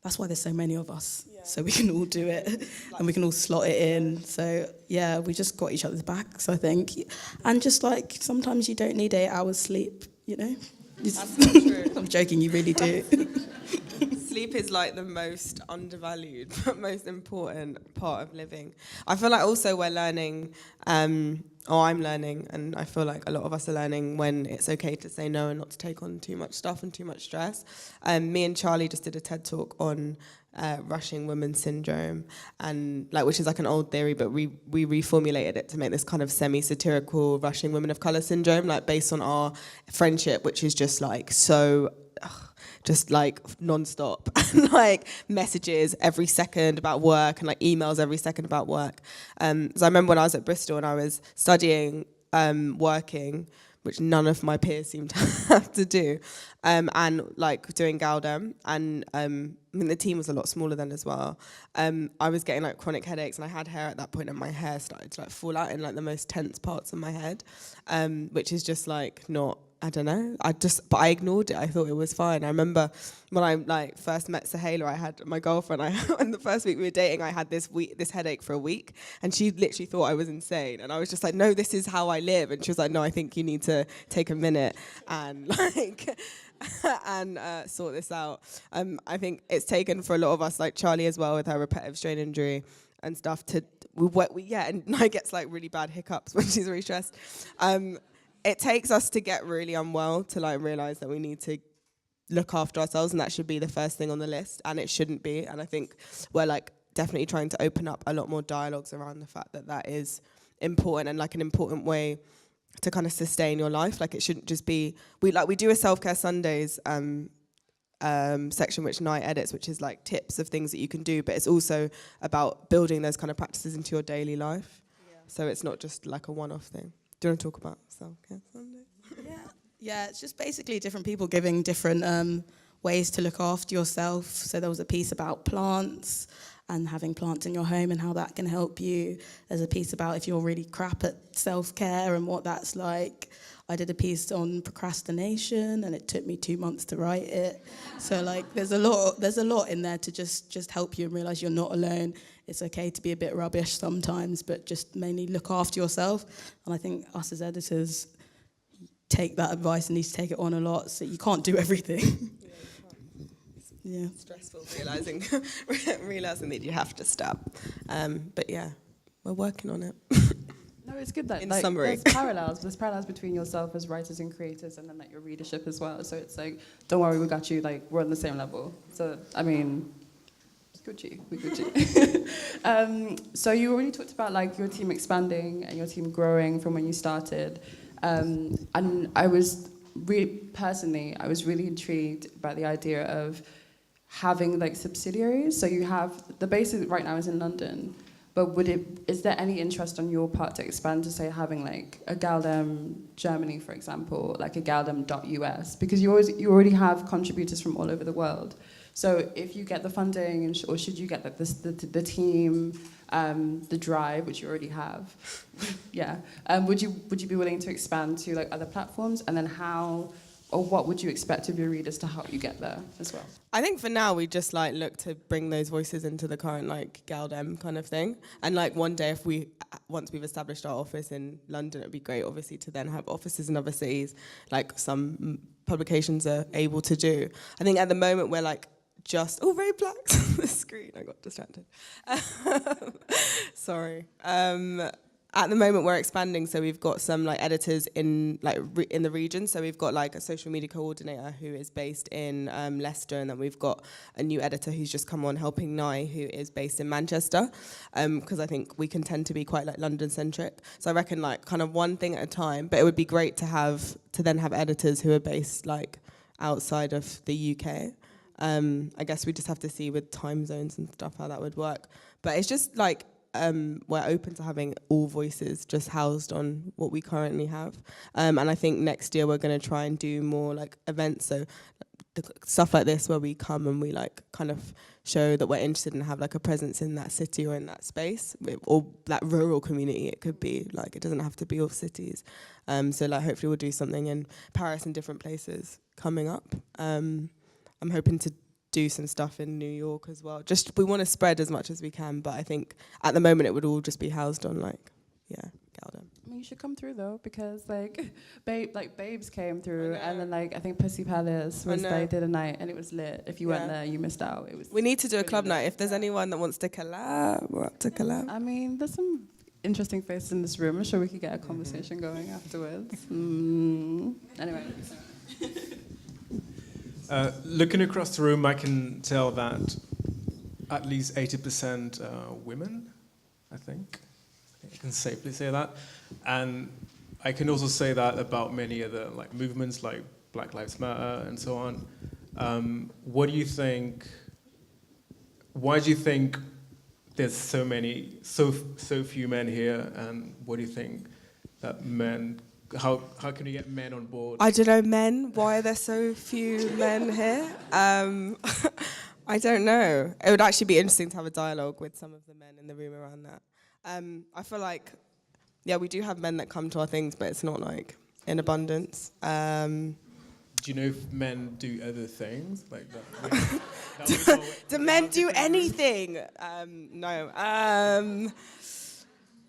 that's why there's so many of us, so we can all do it and we can all slot it in. So yeah, we just got each other's backs, I think. And just like sometimes you don't need 8 hours sleep, you know? That's not true. I'm joking, you really do. Sleep is like the most undervalued but most important part of living. I feel like also we're learning, or I'm learning, and I feel like a lot of us are learning when it's okay to say no and not to take on too much stuff and too much stress. Me and Charlie just did a TED talk on rushing women syndrome, and like, which is like an old theory, but we reformulated it to make this kind of semi-satirical rushing women of colour syndrome, like based on our friendship, which is just like so just like non-stop and like messages every second about work and like emails every second about work. So I remember when I was at Bristol and I was studying, working, which none of my peers seemed to have to do, and like doing gal-dem, and I mean the team was a lot smaller then as well. I was getting like chronic headaches, and I had hair at that point, and my hair started to like fall out in like the most tense parts of my head, which is just like not, I don't know. But I ignored it. I thought it was fine. I remember when I like first met Sahela, I had my girlfriend. And the first week we were dating, I had this headache for a week, and she literally thought I was insane. And I was just like, no, this is how I live. And she was like, no, I think you need to take a minute and like and sort this out. I think it's taken for a lot of us, like Charlie as well, with her repetitive strain injury and stuff. And Nai gets like really bad hiccups when she's really stressed. It takes us to get really unwell to like realise that we need to look after ourselves, and that should be the first thing on the list, and it shouldn't be. And I think we're like definitely trying to open up a lot more dialogues around the fact that that is important, and like an important way to kind of sustain your life. Like it shouldn't just be, we do a self-care Sundays section which Nye edits, which is like tips of things that you can do, but it's also about building those kind of practices into your daily life. So it's not just like a one-off thing. Do you want to talk about self-care Sundays? Yeah, it's just basically different people giving different ways to look after yourself. So there was a piece about plants and having plants in your home and how that can help you. There's a piece about if you're really crap at self-care and what that's like. I did a piece on procrastination and it took me 2 months to write it. So like there's a lot in there to just help you and realise you're not alone. It's okay to be a bit rubbish sometimes, but just mainly look after yourself. And I think us as editors take that advice and need to take it on a lot, so you can't do everything. Yeah. Stressful realising that you have to stop. But yeah, we're working on it. No, it's good that In like, summary. there's parallels between yourself as writers and creators, and then like your readership as well. So it's like, don't worry, we got you. Like we're on the same level. So I mean, it's Gucci, we Gucci. So you already talked about like your team expanding and your team growing from when you started, and I was personally really intrigued by the idea of having like subsidiaries. So you have the base right now is in London. But is there any interest on your part to expand to say having like a gal-dem Germany, for example, like a gal-dem.us? Because you already have contributors from all over the world. So if you get the funding, or should you get like the team, the drive, which you already have, would you be willing to expand to like other platforms? And then how, or what would you expect of your readers to help you get there as well? I think for now we just like look to bring those voices into the current like gal-dem kind of thing. And like one day once we've established our office in London, it'd be great obviously to then have offices in other cities, like some publications are able to do. I think at the moment we're like very black the screen, I got distracted. Sorry. At the moment we're expanding, so we've got some like editors in like in the region. So we've got like a social media coordinator who is based in Leicester, and then we've got a new editor who's just come on helping Nye, who is based in Manchester, because I think we can tend to be quite like London centric. So I reckon like kind of one thing at a time. But it would be great to then have editors who are based like outside of the UK. I guess we just have to see with time zones and stuff how that would work. But it's just like. We're open to having all voices just housed on what we currently have. And I think next year we're going to try and do more like events, so stuff like this where we come and we like kind of show that we're interested and have like a presence in that city or in that space, or that rural community. It could be like, it doesn't have to be all cities. So like hopefully we'll do something in Paris and different places coming up. I'm hoping to do some stuff in New York as well. Just we want to spread as much as we can, but I think at the moment it would all just be housed on like gal-dem. I mean, you should come through though, because like Babes came through, and then like I think Pussy Palace they did a night and it was lit. If you weren't there, you missed out. We need to do a club night. If there's anyone that wants to collab, we're up to collab. I mean, there's some interesting faces in this room. I'm sure we could get a conversation going afterwards. Anyway. Looking across the room, I can tell that at least 80% are women, I think. I can safely say that. And I can also say that about many other like movements like Black Lives Matter and so on. What do you think, why do you think there's so few men here, and what do you think that men, how can we get men on board? I don't know, men. Why are there so few men here? I don't know. It would actually be interesting to have a dialogue with some of the men in the room around that. I feel like, we do have men that come to our things, but it's not like in abundance. Do you know if men do other things like that? Do men do anything? No.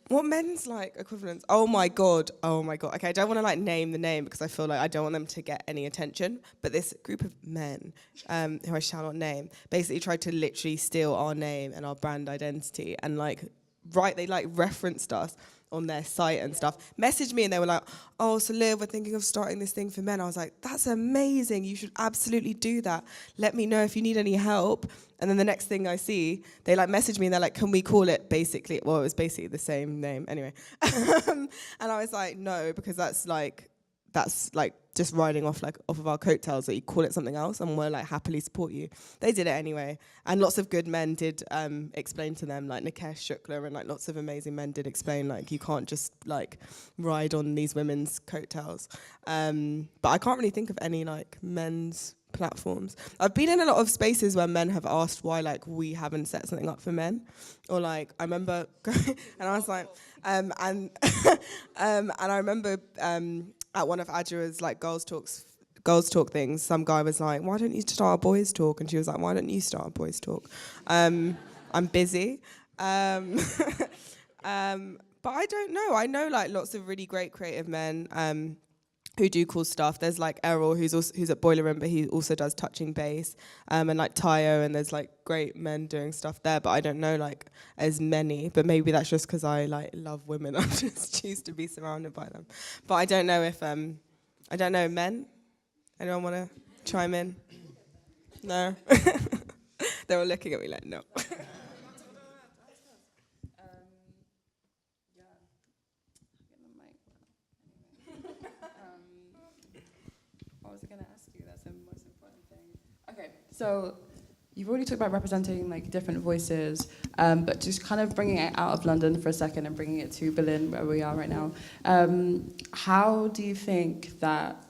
What men's like equivalents? Oh my god. Okay, I don't want to like name the name because I feel like I don't want them to get any attention. But this group of men, who I shall not name, basically tried to literally steal our name and our brand identity, and they like referenced us on their site and stuff, messaged me and they were like, oh, so Liv, we're thinking of starting this thing for men. I was like, that's amazing. You should absolutely do that. Let me know if you need any help. And then the next thing I see, they like message me and they're like, can we call it basically, well, it was basically the same name anyway. And I was like, no, because that's like just riding off of our coattails, that you call it something else and we'll like happily support you. They did it anyway. And lots of good men did explain to them, like Nikesh Shukla and like lots of amazing men did explain, like you can't just like ride on these women's coattails. But I can't really think of any like men's platforms. I've been in a lot of spaces where men have asked why like we haven't set something up for men, or like I remember and I was like and I remember at one of Adjura's like girls talk things, some guy was like, why don't you start a boys talk? And she was like, why don't you start a boys talk? I'm busy. But I don't know. I know like lots of really great creative men who do cool stuff. There's like Errol, who's at Boiler Room, but he also does touching base, and like Tayo, and there's like great men doing stuff there, but I don't know like as many, but maybe that's just because I like love women. I just choose to be surrounded by them. But I don't know if, I don't know, men? Anyone want to chime in? No? They were looking at me like, no. So you've already talked about representing like different voices, but just kind of bringing it out of London for a second and bringing it to Berlin, where we are right now. How do you think that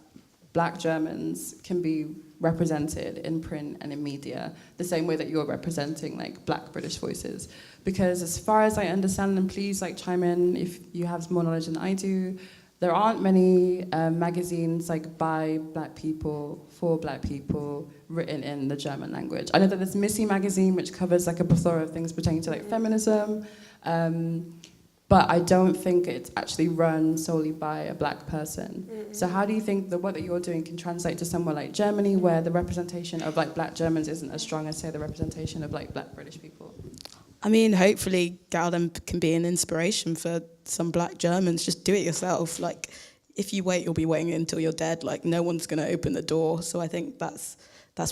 Black Germans can be represented in print and in media the same way that you're representing like Black British voices? Because as far as I understand, and please like chime in if you have more knowledge than I do, there aren't many magazines like by Black people, for Black people, written in the German language. I know that there's Missy magazine, which covers like a plethora of things pertaining to like feminism, but I don't think it's actually run solely by a Black person. Mm-hmm. So how do you think the work that you're doing can translate to somewhere like Germany, where the representation of like Black Germans isn't as strong as, say, the representation of like Black British people? I mean, hopefully gal-dem can be an inspiration for some Black Germans. Just do it yourself. Like, if you wait, you'll be waiting until you're dead. Like, no one's going to open the door. So I think that's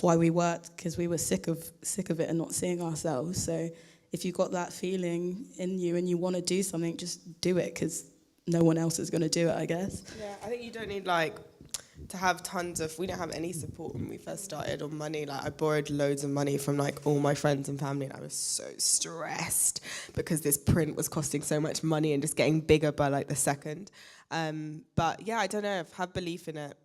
why we worked, because we were sick of it and not seeing ourselves. So if you've got that feeling in you and you want to do something, just do it, because no one else is going to do it, I guess. Yeah, I think you don't need, like, to have tons of, we didn't have any support when we first started, or money. Like, I borrowed loads of money from like all my friends and family, and I was so stressed because this print was costing so much money and just getting bigger by like the second. But yeah, I don't know, have belief in it.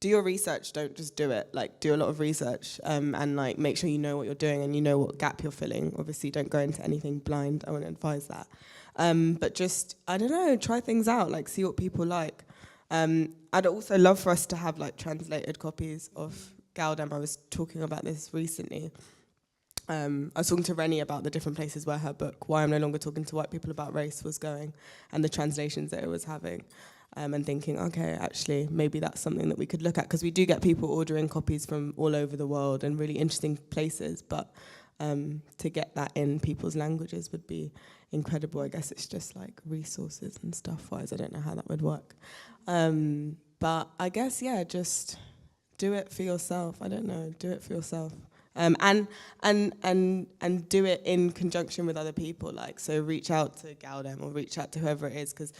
Do your research, don't just do it. Like, do a lot of research, and like make sure you know what you're doing and you know what gap you're filling. Obviously, don't go into anything blind. I wouldn't advise that. But just, I don't know, try things out, like see what people like. I'd also love for us to have like translated copies of gal-dem. I was talking about this recently. I was talking to Rennie about the different places where her book, Why I'm No Longer Talking to White People About Race, was going, and the translations that it was having. And thinking, okay, actually, maybe that's something that we could look at, because we do get people ordering copies from all over the world and really interesting places, but to get that in people's languages would be incredible. I guess it's just like resources and stuff-wise. I don't know how that would work. But I guess, yeah, just do it for yourself. I don't know, do it for yourself. And do it in conjunction with other people. Like, so reach out to gal-dem or reach out to whoever it is, because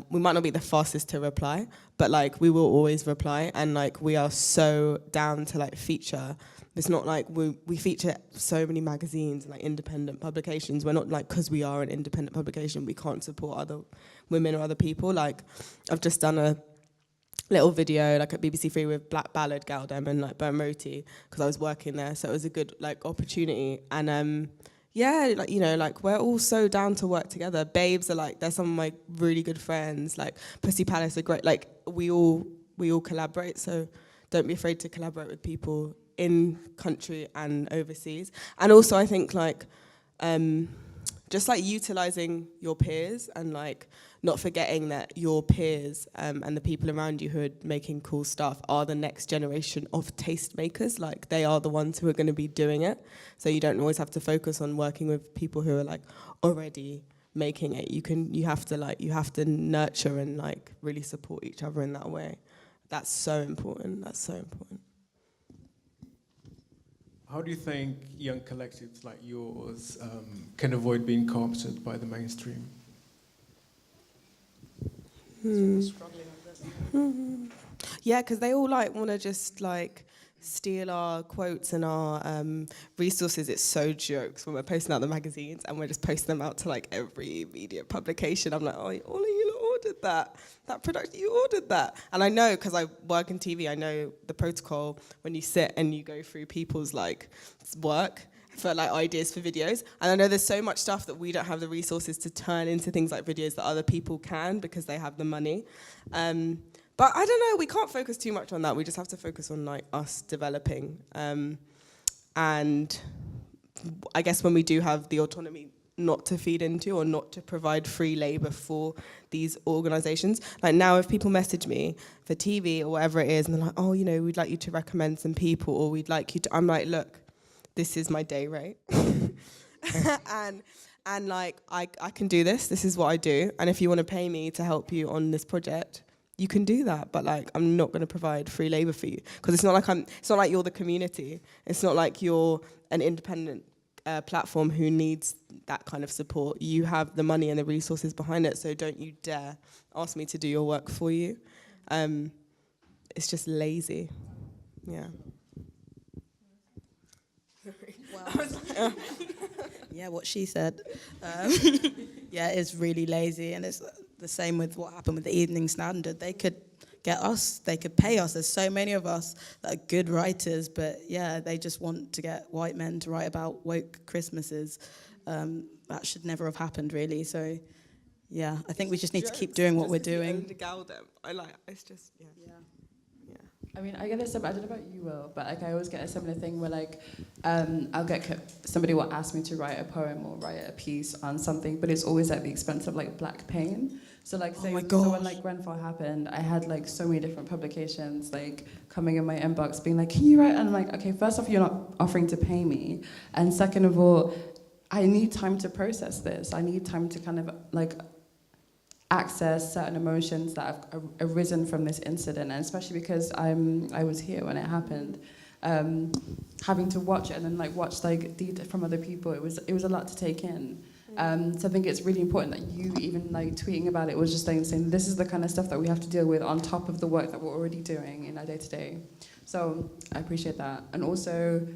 we might not be the fastest to reply, but like we will always reply, and like we are so down to like feature. It's not like we feature so many magazines and like independent publications. We're not like, because we are an independent publication, we can't support other women or other people. Like, I've just done a little video like at BBC Three with Black Ballad, gal-dem, and like Burn Roti, because I was working there, so it was a good like opportunity. And yeah, like, you know, like we're all so down to work together. Babes are like, they're some of my really good friends. Like Pussy Palace are great. Like we all collaborate. So don't be afraid to collaborate with people in country and overseas. And also I think like just like utilizing your peers, and like not forgetting that your peers and the people around you who are making cool stuff are the next generation of tastemakers. Like, they are the ones who are going to be doing it. So you don't always have to focus on working with people who are like already making it. You have to nurture and like really support each other in that way. That's so important. How do you think young collectives like yours can avoid being co-opted by the mainstream? Yeah, because they all like want to just like steal our quotes and our resources. It's so jokes when we're posting out the magazines and we're just posting them out to like every media publication. I'm like, oh, all of you ordered that product, you ordered that. And I know, because I work in TV, I know the protocol when you sit and you go through people's like work for like ideas for videos. And I know there's so much stuff that we don't have the resources to turn into things like videos that other people can because they have the money. But I don't know, we can't focus too much on that. We just have to focus on like us developing. And I guess when we do have the autonomy not to feed into or not to provide free labor for these organizations. Like now if people message me for TV or whatever it is and they're like, oh, you know, we'd like you to recommend some people or we'd like you to, I'm like, look, this is my day rate. and like, I can do this is what I do. And if you want to pay me to help you on this project, you can do that, but like I'm not going to provide free labor for you because it's not like you're the community. It's not like you're an independent platform who needs that kind of support. You have the money and the resources behind it, so don't you dare ask me to do your work for you. It's just lazy. Yeah. Well, yeah, what she said. Yeah, it's really lazy, and it's the same with what happened with the Evening Standard. They could they could pay us. There's so many of us that are good writers, but yeah, they just want to get white men to write about woke Christmases. That should never have happened, really. So, yeah, I think we just need to keep doing what we're doing. The gal-dem. It's just, yeah. I mean, I get I don't know about you, Will, but like I always get a similar thing where like I'll get somebody will ask me to write a poem or write a piece on something, but it's always at the expense of like black pain. So like so when like Grenfell happened, I had like so many different publications like coming in my inbox being like, can you write? And I'm like, okay, first off, you're not offering to pay me, and second of all, I need time to process this. I need time to kind of like access certain emotions that have arisen from this incident, and especially because I was here when it happened, having to watch it and then like watch like from other people, it was a lot to take in. So I think it's really important that you even like tweeting about it was just like saying this is the kind of stuff that we have to deal with on top of the work that we're already doing in our day-to-day. So I appreciate that. And also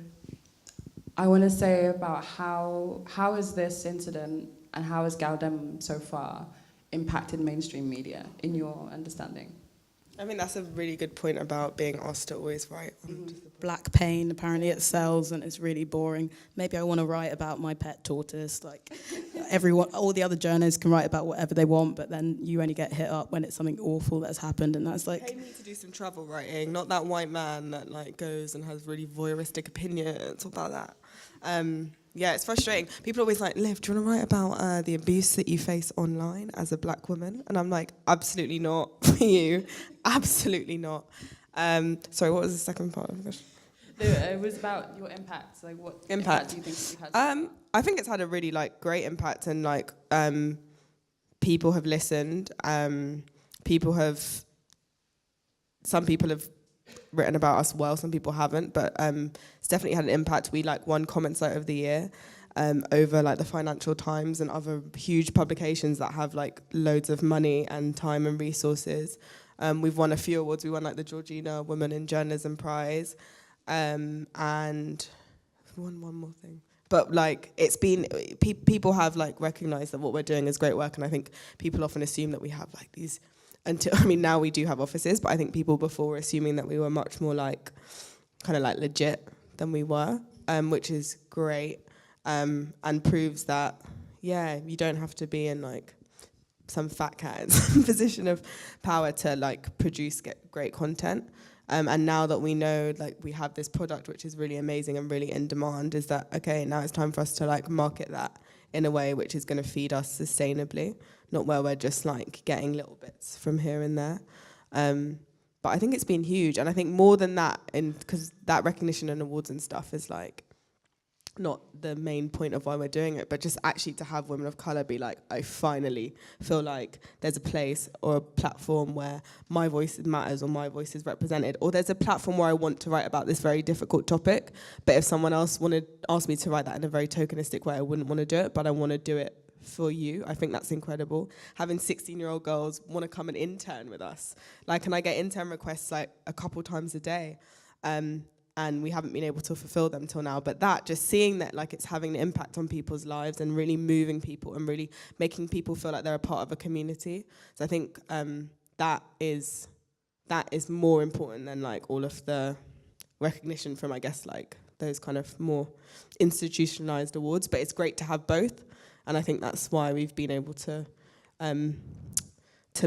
I want to say about how is this incident and how is gal-dem so far impacted mainstream media in your understanding? I mean, that's a really good point about being asked to always write. Black pain, apparently it sells and it's really boring. Maybe I want to write about my pet tortoise. Like all the other journalists can write about whatever they want, but then you only get hit up when it's something awful that's happened, and that's like... Pay me to do some travel writing, not that white man that like goes and has really voyeuristic opinions about that. Yeah, it's frustrating. People are always like, Liv, do you want to write about the abuse that you face online as a black woman? And I'm like, absolutely not for you. Absolutely not. Sorry, what was the second part of the question? It was about your impact. Like, what impact do you think you've had? I think it's had a really like great impact, and like people have listened. Some people have written about us well, some people haven't, but it's definitely had an impact. We like won Comment Site of the Year over like the Financial Times and other huge publications that have like loads of money and time and resources. We've won a few awards. We won like the Georgina Women in Journalism Prize, and won one more thing. But like it's been, people have like recognised that what we're doing is great work, and I think people often assume that we have like these. Now we do have offices, but I think people before were assuming that we were much more like, kind of like legit than we were, which is great, and proves that, yeah, you don't have to be in like some fat cat's position of power to like produce great content. And now that we know like we have this product which is really amazing and really in demand, is that, okay, now it's time for us to like market that in a way which is going to feed us sustainably, not where we're just like getting little bits from here and there. But I think it's been huge, and I think more than that, because that recognition and awards and stuff is like, not the main point of why we're doing it, but just actually to have women of colour be like, I finally feel like there's a place or a platform where my voice matters or my voice is represented, or there's a platform where I want to write about this very difficult topic, but if someone else asked me to write that in a very tokenistic way, I wouldn't want to do it, but I want to do it for you. I think that's incredible. Having 16-year-old girls want to come and intern with us. Like, and I get intern requests like a couple times a day. And we haven't been able to fulfill them till now. But that, just seeing that, like, it's having an impact on people's lives and really moving people and really making people feel like they're a part of a community. So I think that is more important than, like, all of the recognition from, I guess, like, those kind of more institutionalized awards. But it's great to have both. And I think that's why we've been able to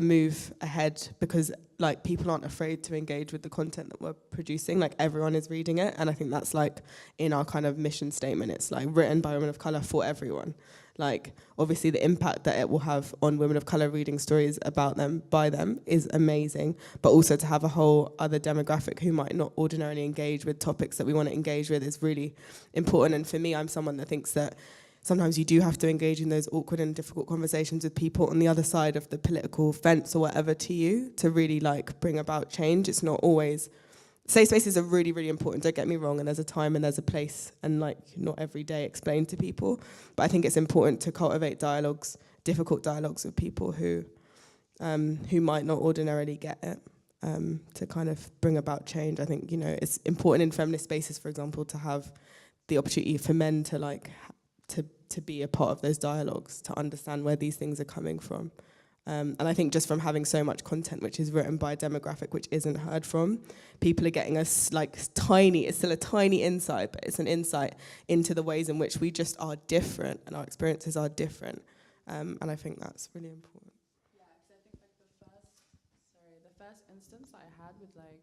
move ahead, because like people aren't afraid to engage with the content that we're producing. Like, everyone is reading it, and I think that's like in our kind of mission statement. It's like written by women of colour for everyone. Like, obviously the impact that it will have on women of colour reading stories about them, by them, is amazing, but also to have a whole other demographic who might not ordinarily engage with topics that we want to engage with is really important. And for me, I'm someone that thinks that sometimes you do have to engage in those awkward and difficult conversations with people on the other side of the political fence or whatever to you to really like bring about change. It's not always... Safe spaces are really, really important, don't get me wrong, and there's a time and there's a place, and like not every day explained to people. But I think it's important to cultivate dialogues, difficult dialogues with people who might not ordinarily get it, to kind of bring about change. I think, you know, it's important in feminist spaces, for example, to have the opportunity for men to like... to be a part of those dialogues, to understand where these things are coming from. And I think just from having so much content which is written by a demographic which isn't heard from, people are getting us like tiny, it's still a tiny insight, but it's an insight into the ways in which we just are different and our experiences are different. And I think that's really important. Yeah, because I think like the first instance I had with like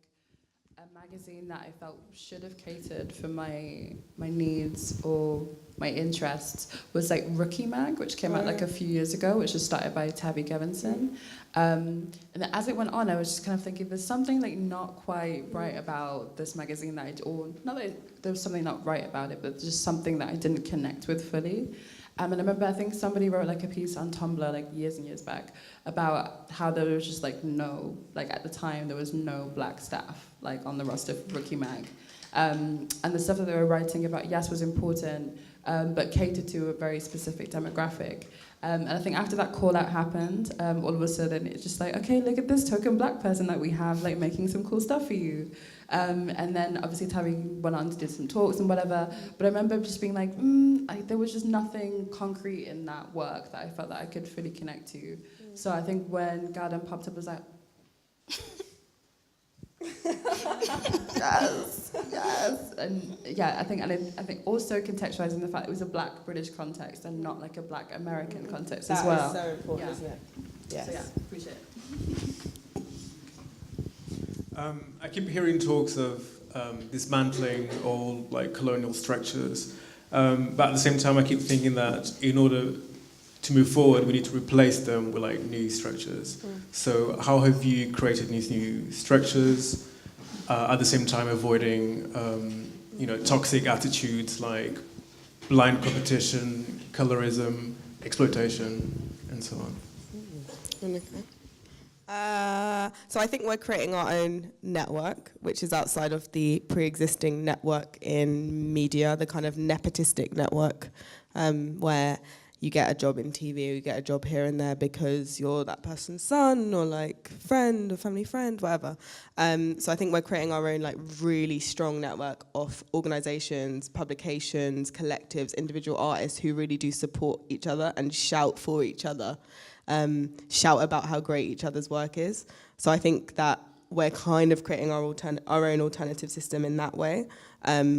a magazine that I felt should have catered for my needs or my interests was like Rookie Mag, which came out like a few years ago, which was started by Tabby Gevinson. And then as it went on, I was just kind of thinking, there's something like not quite right about this magazine that or not that there was something not right about it, but just something that I didn't connect with fully. And I remember, I think somebody wrote like a piece on Tumblr like years and years back about how there was just like no, like at the time there was no black staff like on the roster of Rookie Mag. And the stuff that they were writing about, yes, was important, but catered to a very specific demographic. And I think after that call out happened, all of a sudden it's just like, okay, look at this token black person that we have like making some cool stuff for you. And then obviously Tabby went on to do some talks and whatever, but I remember just being like, there was just nothing concrete in that work that I felt that I could fully connect to. So I think when gal-dem popped up, I was like, yes. And yeah, I think also contextualizing the fact it was a black British context and not like a black American context as well. That is so important, isn't it? Yes. So yeah, appreciate it. I keep hearing talks of dismantling all like colonial structures, but at the same time I keep thinking that in order to move forward we need to replace them with like new structures. So how have you created these new structures at the same time avoiding toxic attitudes like blind competition, colorism, exploitation, and so on? Okay. So I think we're creating our own network, which is outside of the pre-existing network in media, the kind of nepotistic network, where you get a job in TV or you get a job here and there because you're that person's son or like friend or family friend, whatever. So I think we're creating our own like really strong network of organizations, publications, collectives, individual artists who really do support each other and shout for each other. Shout about how great each other's work is. So I think that we're kind of creating our own alternative system in that way,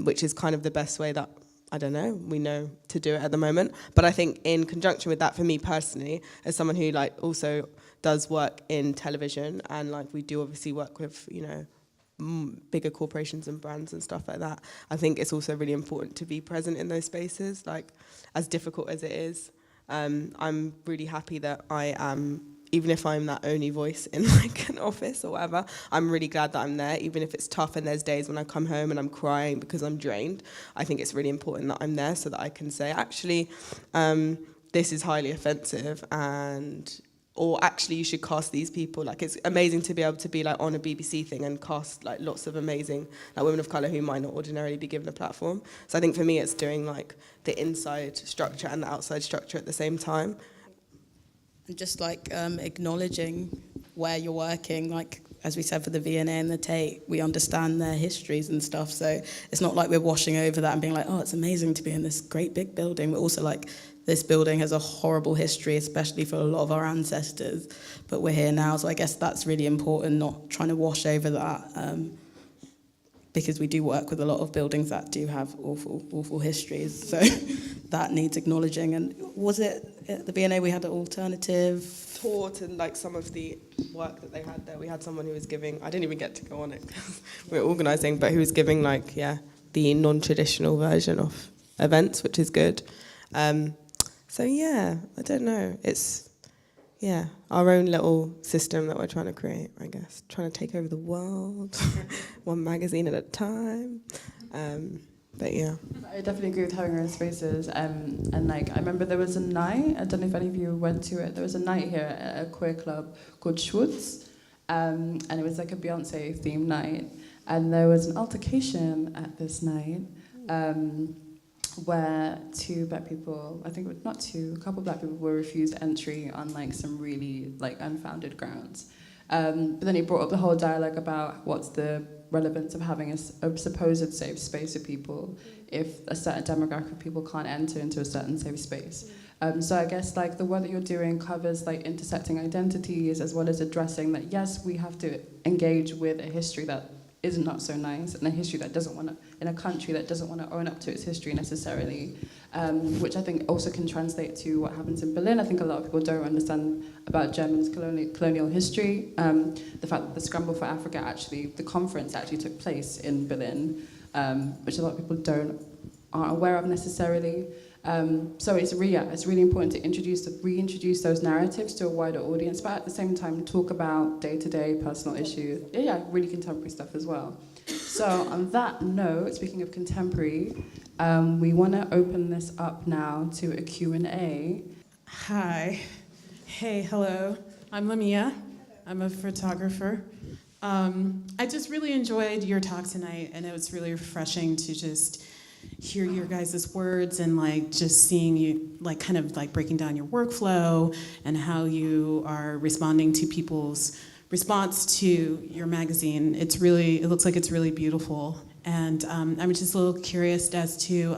which is kind of the best way that, I don't know, we know to do it at the moment. But I think in conjunction with that, for me personally, as someone who like also does work in television, and like we do obviously work with, bigger corporations and brands and stuff like that, I think it's also really important to be present in those spaces, like as difficult as it is. I'm really happy that I am even if I'm that only voice in like an office or whatever, I'm really glad that I'm there, even if it's tough and there's days when I come home and I'm crying because I'm drained. I think it's really important that I'm there so that I can say, actually, this is highly offensive, or actually you should cast these people. Like, it's amazing to be able to be like on a BBC thing and cast like lots of amazing like women of colour who might not ordinarily be given a platform. So I think for me it's doing like the inside structure and the outside structure at the same time. And just like acknowledging where you're working, like as we said for the V&A and the Tate, we understand their histories and stuff. So it's not like we're washing over that and being like, oh, it's amazing to be in this great big building, but also like this building has a horrible history, especially for a lot of our ancestors. But we're here now, so I guess that's really important, not trying to wash over that, because we do work with a lot of buildings that do have awful histories. So that needs acknowledging. And was it at the V&A we had an alternative tour to like some of the work that they had there? We had someone who was giving, I didn't even get to go on it because we were organising, but who was giving like, the non-traditional version of events, which is good. So yeah, I don't know. It's, our own little system that we're trying to create, I guess. Trying to take over the world, one magazine at a time. But yeah. I definitely agree with having our own spaces. And like, I remember there was a night, I don't know if any of you went to it, there was a night here at a queer club called Schwutz. And it was like a Beyonce themed night. And there was an altercation at this night. Where two black people, I think not two, a couple of black people were refused entry on like some really like unfounded grounds. But then he brought up the whole dialogue about what's the relevance of having a supposed safe space for people if a certain demographic of people can't enter into a certain safe space. So I guess like the work that you're doing covers like intersecting identities as well as addressing that, yes, we have to engage with a history that is not so nice, and a history that doesn't want to, in a country that doesn't want to own up to its history necessarily, which I think also can translate to what happens in Berlin. I think a lot of people don't understand about Germany's colonial history. The fact that the Scramble for Africa the conference actually took place in Berlin, which a lot of people aren't aware of necessarily. So it's really important to reintroduce those narratives to a wider audience, but at the same time talk about day-to-day personal issues. Really contemporary stuff as well. So on that note, speaking of contemporary, we want to open this up now to a Q&A. Hi. Hey, hello. I'm Lamia. I'm a photographer. I just really enjoyed your talk tonight, and it was really refreshing to just hear your guys' words and like just seeing you like kind of like breaking down your workflow and how you are responding to people's response to your magazine. It looks like it's really beautiful. And I'm just a little curious as to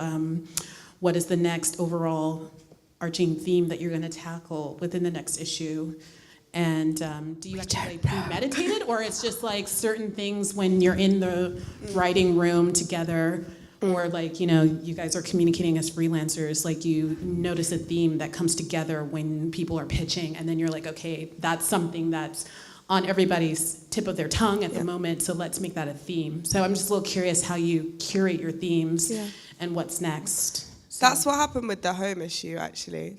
what is the next overall arching theme that you're going to tackle within the next issue. And do you actually like premeditate it, or it's just like certain things when you're in the writing room together, or like, you guys are communicating as freelancers, like you notice a theme that comes together when people are pitching, and then you're like, okay, that's something that's on everybody's tip of their tongue at the moment, so let's make that a theme. So I'm just a little curious how you curate your themes and what's next. So. That's what happened with the home issue, actually,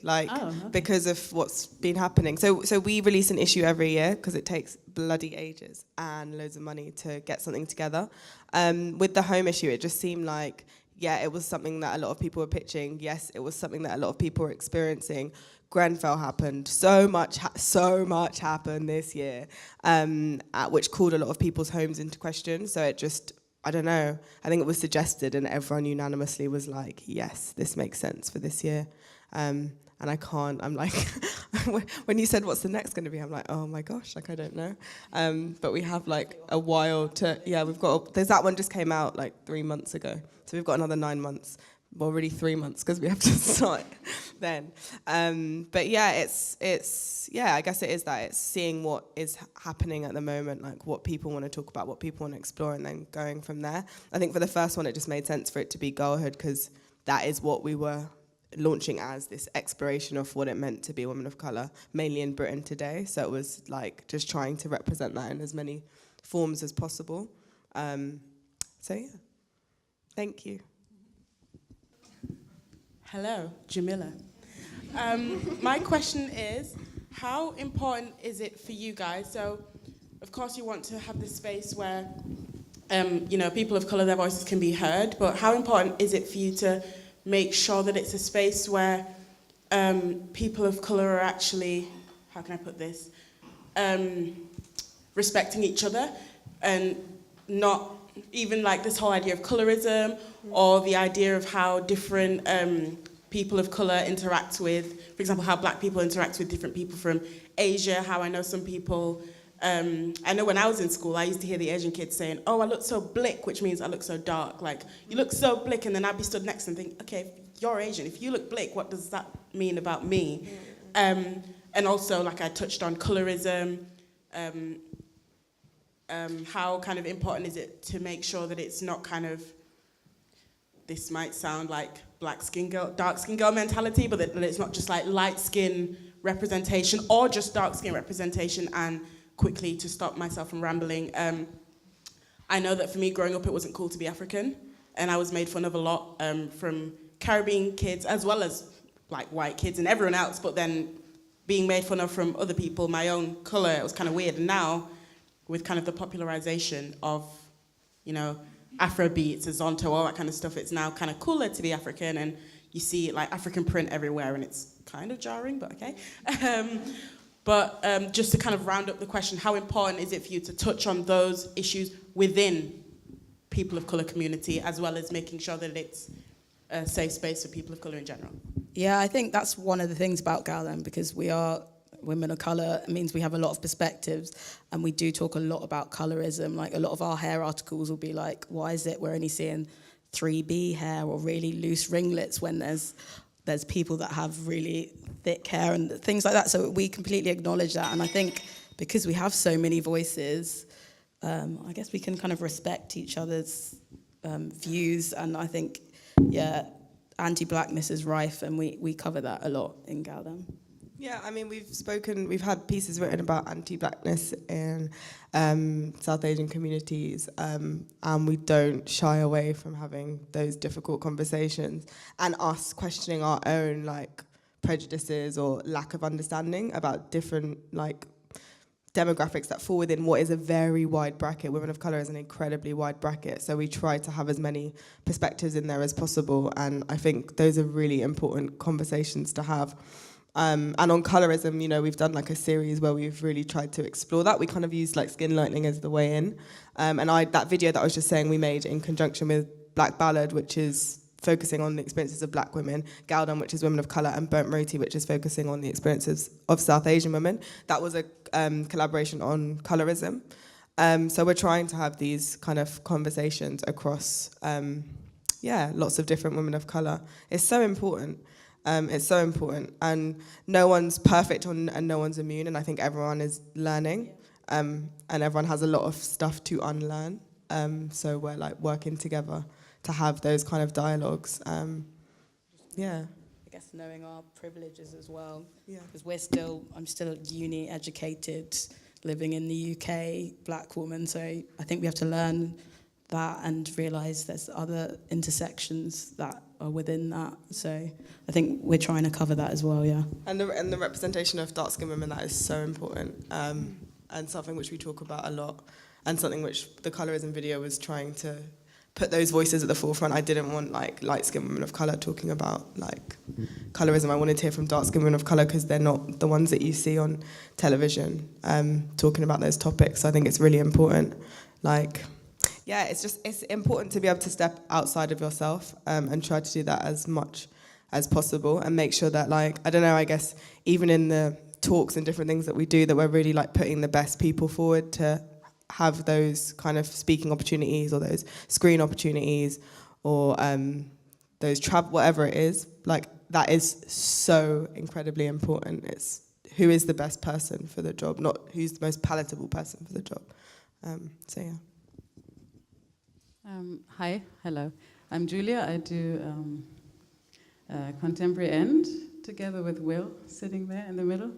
because of what's been happening. So we release an issue every year because it takes bloody ages and loads of money to get something together. With the home issue, it just seemed like, it was something that a lot of people were pitching. Yes, it was something that a lot of people were experiencing. Grenfell happened. So much happened this year, which called a lot of people's homes into question. So it just, I don't know, I think it was suggested and everyone unanimously was like, yes, this makes sense for this year. And I'm like, when you said what's the next going to be, I'm like, oh my gosh, like I don't know. But we have like a while to, there's that one just came out like 3 months ago. So we've got another 9 months. Well, really 3 months because we have to start then. But I guess it is that. It's seeing what is happening at the moment, like what people want to talk about, what people want to explore, and then going from there. I think for the first one, it just made sense for it to be girlhood because that is what we were launching as, this exploration of what it meant to be a woman of colour, mainly in Britain today. So it was like just trying to represent that in as many forms as possible. Thank you. Hello, Jamila. My question is, how important is it for you guys? So, of course, you want to have this space where, people of colour, their voices can be heard, but how important is it for you to make sure that it's a space where people of colour are actually, how can I put this, respecting each other, and not even like this whole idea of colorism or the idea of how different people of colour interact with, for example, how black people interact with different people from Asia, how I know some people, I know when I was in school, I used to hear the Asian kids saying, oh, I look so blick, which means I look so dark. Like, you look so blick, and then I'd be stood next to them and think, okay, if you're Asian, if you look blick, what does that mean about me? And also, like I touched on colorism, how kind of important is it to make sure that it's not kind of, this might sound like black skin girl, dark skin girl mentality, but that it's not just like light skin representation or just dark skin representation. And quickly, to stop myself from rambling, I know that for me growing up it wasn't cool to be African, and I was made fun of a lot from Caribbean kids as well as like white kids and everyone else, but then being made fun of from other people, my own colour, it was kind of weird. And now, with kind of the popularization of, Afrobeats, Zonto, all that kind of stuff, it's now kind of cooler to be African, and you see like African print everywhere, and it's kind of jarring, but okay. But just to kind of round up the question, how important is it for you to touch on those issues within people of colour community, as well as making sure that it's a safe space for people of colour in general? Yeah, I think that's one of the things about gal-dem, because we are women of colour. It means we have a lot of perspectives, and we do talk a lot about colorism. Like, a lot of our hair articles will be like, why is it we're only seeing 3B hair or really loose ringlets when there's people that have really thick hair and things like that. So we completely acknowledge that. And I think because we have so many voices, I guess we can kind of respect each other's views. And I think, anti-blackness is rife, and we cover that a lot in gal-dem. Yeah, I mean, we've had pieces written about anti-blackness in South Asian communities, and we don't shy away from having those difficult conversations and us questioning our own, like, prejudices or lack of understanding about different, like, demographics that fall within what is a very wide bracket. Women of colour is an incredibly wide bracket, so we try to have as many perspectives in there as possible, and I think those are really important conversations to have. And on colorism, we've done like a series where we've really tried to explore that. We kind of used like skin lightening as the way in. And that video that I was just saying we made in conjunction with Black Ballad, which is focusing on the experiences of black women, gal-dem, which is women of colour, and Burnt Roti, which is focusing on the experiences of South Asian women. That was a collaboration on colorism. So we're trying to have these kind of conversations across, lots of different women of colour. It's so important. It's so important, and no one's perfect and no one's immune, and I think everyone is learning, and everyone has a lot of stuff to unlearn, so we're like working together to have those kind of dialogues. I guess knowing our privileges as well, Yeah. because I'm still uni educated, living in the UK, black woman, so I think we have to learn that and realise there's other intersections that are within that. So I think we're trying to cover that as well, yeah. And the representation of dark-skinned women, that is so important, and something which we talk about a lot, and something which the colorism video was trying to put those voices at the forefront. I didn't want like light-skinned women of colour talking about like colorism. I wanted to hear from dark-skinned women of colour because they're not the ones that you see on television talking about those topics. So I think it's really important. It's important to be able to step outside of yourself and try to do that as much as possible, and make sure that, like, I don't know, I guess even in the talks and different things that we do, that we're really like putting the best people forward to have those kind of speaking opportunities or those screen opportunities or those travel, whatever it is, like that is so incredibly important. It's who is the best person for the job, not who's the most palatable person for the job. Hi, hello. I'm Julia. I do contemporary end together with Will sitting there in the middle.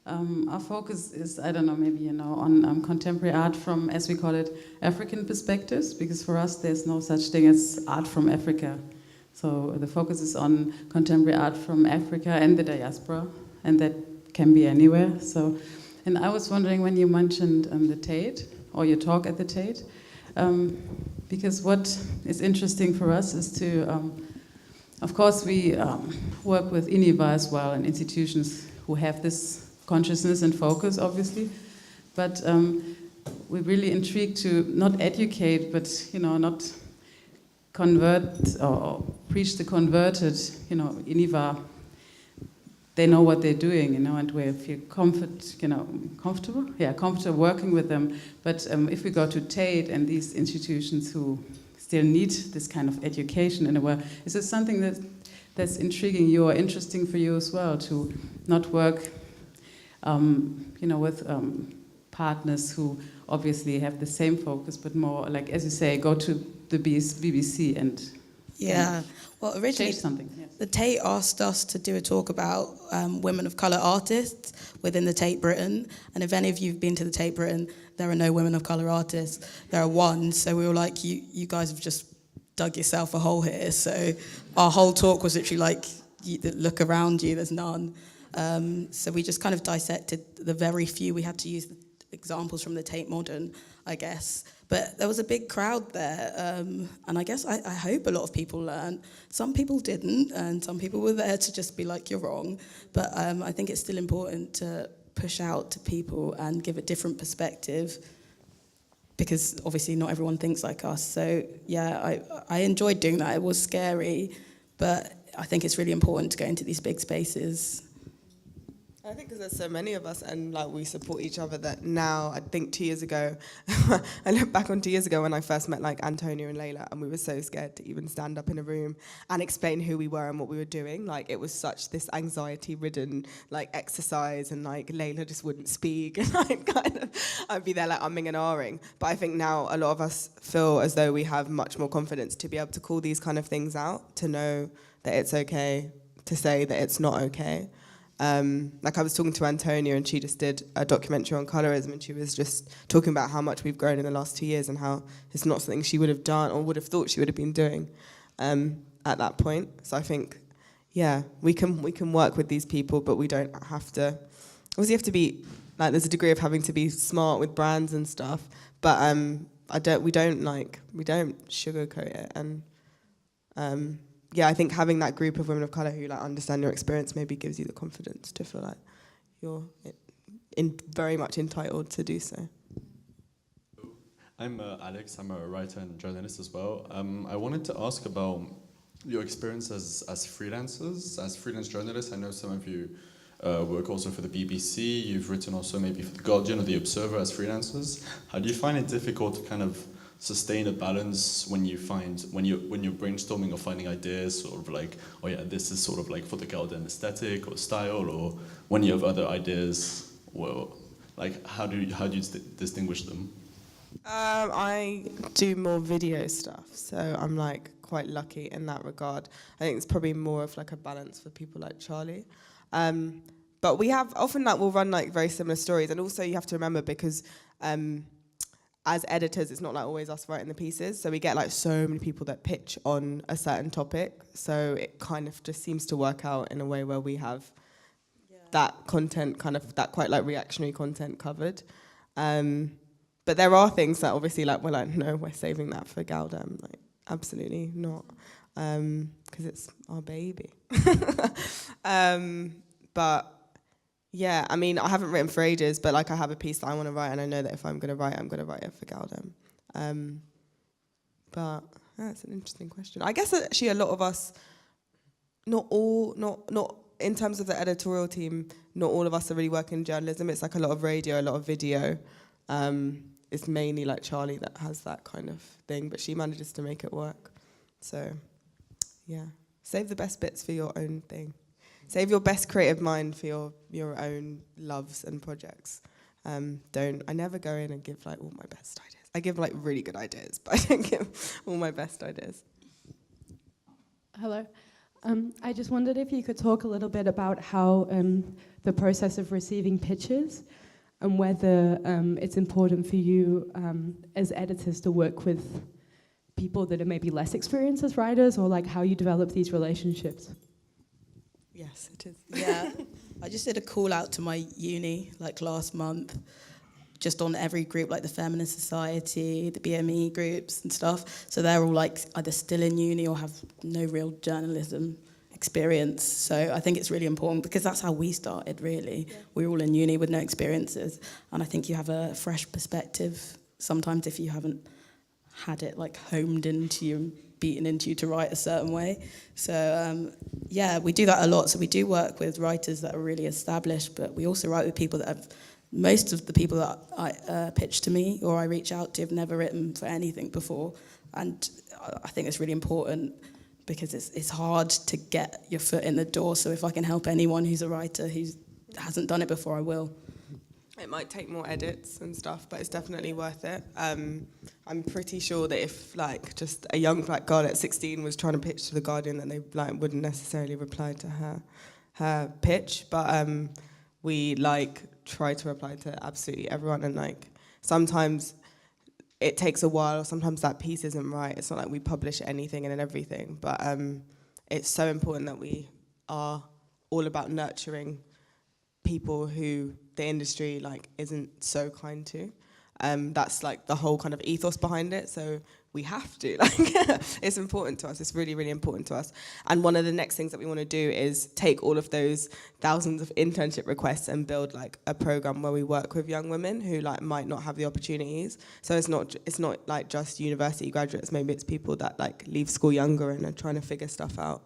Our focus is, I don't know, maybe you know, on contemporary art from, as we call it, African perspectives, because for us there's no such thing as art from Africa. So the focus is on contemporary art from Africa and the diaspora, and that can be anywhere. So, and I was wondering when you mentioned the Tate, or your talk at the Tate, because what is interesting for us is to, of course, we work with INIVA as well, and institutions who have this consciousness and focus, obviously, but we're really intrigued to not educate, but not convert or preach the converted. INIVA, they know what they're doing, and we feel comfortable working with them. But if we go to Tate and these institutions who still need this kind of education in a way, is this something that's intriguing you or interesting for you as well, to not work, with partners who obviously have the same focus, but more like, as you say, go to the BBC and well, originally change something. Yes. The Tate asked us to do a talk about women of colour artists within the Tate Britain, and if any of you've been to the Tate Britain, there are no women of colour artists. There are one, so we were like, you guys have just dug yourself a hole here. So our whole talk was literally like, look around you, there's none. So we just kind of dissected the very few. We had to use examples from the Tate Modern, I guess. But there was a big crowd there, and I guess I hope a lot of people learned. Some people didn't, and some people were there to just be like, you're wrong. But I think it's still important to push out to people and give a different perspective, because obviously not everyone thinks like us. So yeah, I enjoyed doing that. It was scary, but I think it's really important to go into these big spaces. I think because there's so many of us and like we support each other that now, I think 2 years ago, I look back on 2 years ago when I first met like Antonia and Layla, and we were so scared to even stand up in a room and explain who we were and what we were doing. Like it was such this anxiety-ridden like exercise, and like Layla just wouldn't speak, and like kind of I'd be there like umming and ahhing. But I think now a lot of us feel as though we have much more confidence to be able to call these kind of things out, to know that it's okay to say that it's not okay. Like I was talking to Antonia, and she just did a documentary on colorism, and she was just talking about how much we've grown in the last 2 years and how it's not something she would have done or would have thought she would have been doing at that point. So I think, yeah, we can work with these people, but we don't have to. Obviously, you have to be like, there's a degree of having to be smart with brands and stuff, but we don't sugarcoat it. And yeah, I think having that group of women of colour who like understand your experience maybe gives you the confidence to feel like you're very much entitled to do so. I'm Alex. I'm a writer and journalist as well. I wanted to ask about your experience as freelancers, as freelance journalists. I know some of you work also for the BBC. You've written also maybe for the Guardian or the Observer as freelancers. How do you find it difficult to kind of sustain a balance when you're brainstorming or finding ideas, sort of like, oh yeah, this is sort of like for the gal-dem aesthetic or style, or when you have other ideas, well, like how do you distinguish them? I do more video stuff, so I'm like quite lucky in that regard. I think it's probably more of like a balance for people like Charlie. But we have often that we'll run like very similar stories, and also you have to remember, because as editors, it's not like always us writing the pieces, so we get like so many people that pitch on a certain topic, so it kind of just seems to work out in a way where we have that content, kind of that quite like reactionary content covered. But there are things that obviously like we're like, no, we're saving that for gal-dem, like absolutely not, because it's our baby. But yeah, I mean, I haven't written for ages, but like I have a piece that I want to write, and I know that if I'm going to write it for gal-dem. But that's an interesting question. I guess actually a lot of us, not in terms of the editorial team, not all of us are really working in journalism. It's like a lot of radio, a lot of video. It's mainly like Charlie that has that kind of thing, but she manages to make it work. So yeah, save the best bits for your own thing. Save your best creative mind for your own loves and projects. I never go in and give like all my best ideas. I give like really good ideas, but I don't give all my best ideas. Hello. I just wondered if you could talk a little bit about how the process of receiving pitches, and whether it's important for you as editors to work with people that are maybe less experienced as writers, or like how you develop these relationships. Yes, it is. Yeah. I just did a call out to my uni like last month, just on every group, like the Feminist Society, the BME groups and stuff. So they're all like either still in uni or have no real journalism experience. So I think it's really important because that's how we started, really. Yeah. We were all in uni with no experiences. And I think you have a fresh perspective sometimes if you haven't had it like homed into you, beaten into you to write a certain way. So yeah, we do that a lot. So we do work with writers that are really established, but we also write with people that have, most of the people that I pitch to me or I reach out to have never written for anything before. And I think it's really important because it's hard to get your foot in the door. So if I can help anyone who's a writer who hasn't done it before, I will. It might take more edits and stuff, but it's definitely worth it. I'm pretty sure that if like just a young black girl at 16 was trying to pitch to The Guardian, then they like wouldn't necessarily reply to her pitch. But we like try to reply to absolutely everyone, and like sometimes it takes a while. Sometimes that piece isn't right. It's not like we publish anything and everything, but it's so important that we are all about nurturing people who the industry like isn't so kind to. That's like the whole kind of ethos behind it. So we have to, like, it's important to us. It's really, really important to us. And one of the next things that we want to do is take all of those thousands of internship requests and build like a program where we work with young women who like might not have the opportunities. So it's not like just university graduates. Maybe it's people that like leave school younger and are trying to figure stuff out.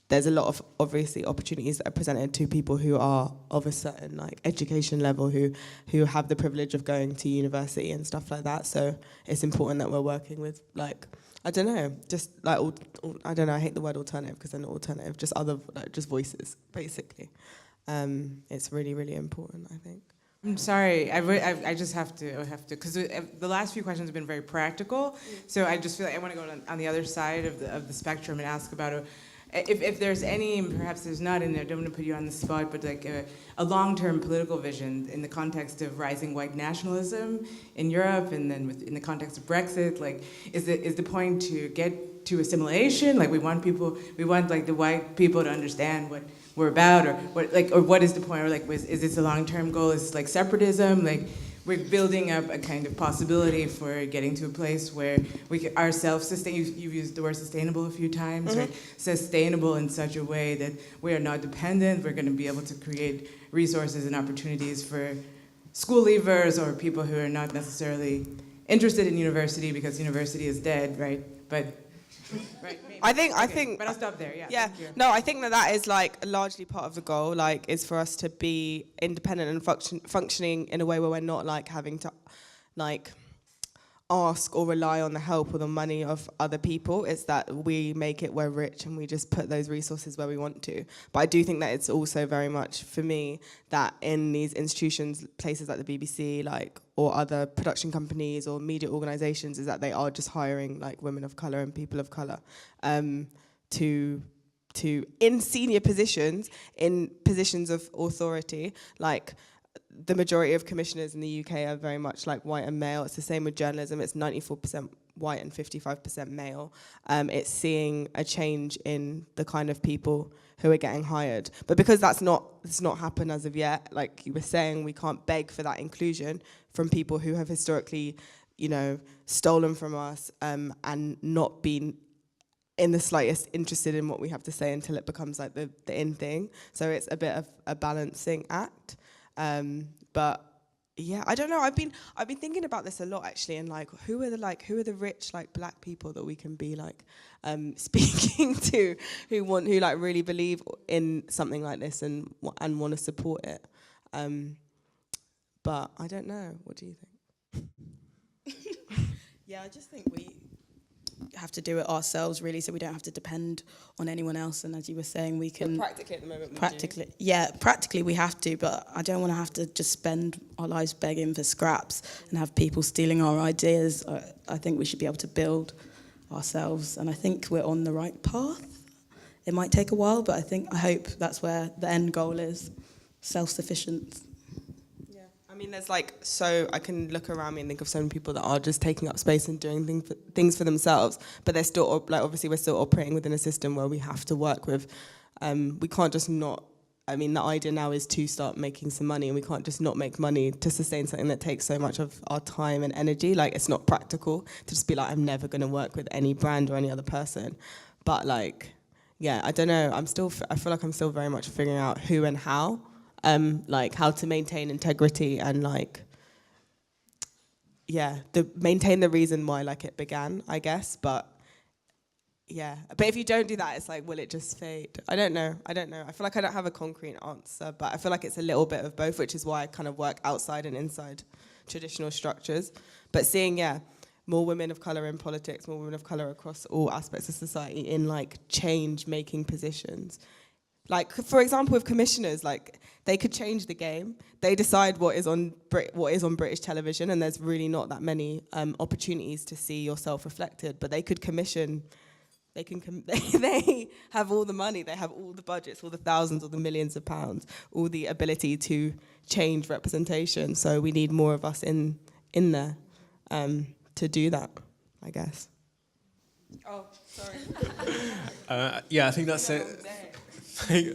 There's a lot of obviously opportunities that are presented to people who are of a certain like education level, who have the privilege of going to university and stuff like that. So it's important that we're working with like, I don't know, just like I don't know. I hate the word alternative because they're not alternative, just other like, just voices basically. It's really, really important, I think. I'm sorry, I just have to, because the last few questions have been very practical. So I just feel like I want to go on the other side of the spectrum and ask about if there's any, perhaps there's not in there, don't want to put you on the spot, but like a long-term political vision in the context of rising white nationalism in Europe, and then in the context of Brexit, like is the point to get to assimilation? Like we want like the white people to understand what we're about, or what is the point, or like is this a long-term goal? Is like separatism? Like we're building up a kind of possibility for getting to a place where we are self-sustain. You've used the word sustainable a few times, right? Sustainable in such a way that we are not dependent. We're going to be able to create resources and opportunities for school leavers or people who are not necessarily interested in university because university is dead, right? But right, I think but I'll stop there. Yeah. No, I think that is like largely part of the goal. Like, is for us to be independent and functioning in a way where we're not like having to, like, ask or rely on the help or the money of other people. It's that we make it we're rich and we just put those resources where we want to. But I do think that it's also very much for me that in these institutions, places like the BBC, like, or other production companies or media organizations, is that they are just hiring like women of color and people of color to in senior positions, in positions of authority. Like, the majority of commissioners in the UK are very much like white and male. It's the same with journalism. It's 94% white and 55% male. It's seeing a change in the kind of people who are getting hired. But because it's not happened as of yet, like you were saying, we can't beg for that inclusion from people who have historically, stolen from us and not been in the slightest interested in what we have to say until it becomes like the in thing. So it's a bit of a balancing act. But yeah, I don't know. I've been thinking about this a lot actually, and like who are the rich like black people that we can be like speaking to who like really believe in something like this and want to support it. But I don't know. What do you think? Yeah, I just think we have to do it ourselves, really, so we don't have to depend on anyone else. And as you were saying, we can... But practically at the moment practically we have to, but I don't want to have to just spend our lives begging for scraps and have people stealing our ideas. I think we should be able to build ourselves, and I think we're on the right path. It might take a while, but I hope that's where the end goal is, self-sufficient. I mean, there's like, so I can look around me and think of so many people that are just taking up space and doing things for themselves, but they're still, like, obviously we're still operating within a system where we have to work with we can't just not. I mean, the idea now is to start making some money, and we can't just not make money to sustain something that takes so much of our time and energy. Like, it's not practical to just be like, I'm never going to work with any brand or any other person. But like, yeah, I don't know. I feel like I'm still very much figuring out who and how, like how to maintain integrity and like, yeah, maintain the reason why like it began, I guess. But yeah, but if you don't do that, it's like, will it just fade? I don't know. I feel like I don't have a concrete answer, but I feel like it's a little bit of both, which is why I kind of work outside and inside traditional structures. But seeing, more women of colour in politics, more women of colour across all aspects of society in like change-making positions. Like, for example, with commissioners, like they could change the game. They decide what is on British television, and there's really not that many opportunities to see yourself reflected. But they could commission. They have all the money, they have all the budgets, all the thousands or the millions of pounds, all the ability to change representation. So we need more of us in there to do that, I guess. Oh, sorry. Yeah, I think that's it.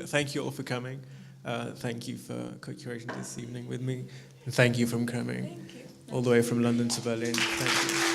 Thank you all for coming. Thank you for co-curating this evening with me. And thank you for coming all the way from London to Berlin. Thank you.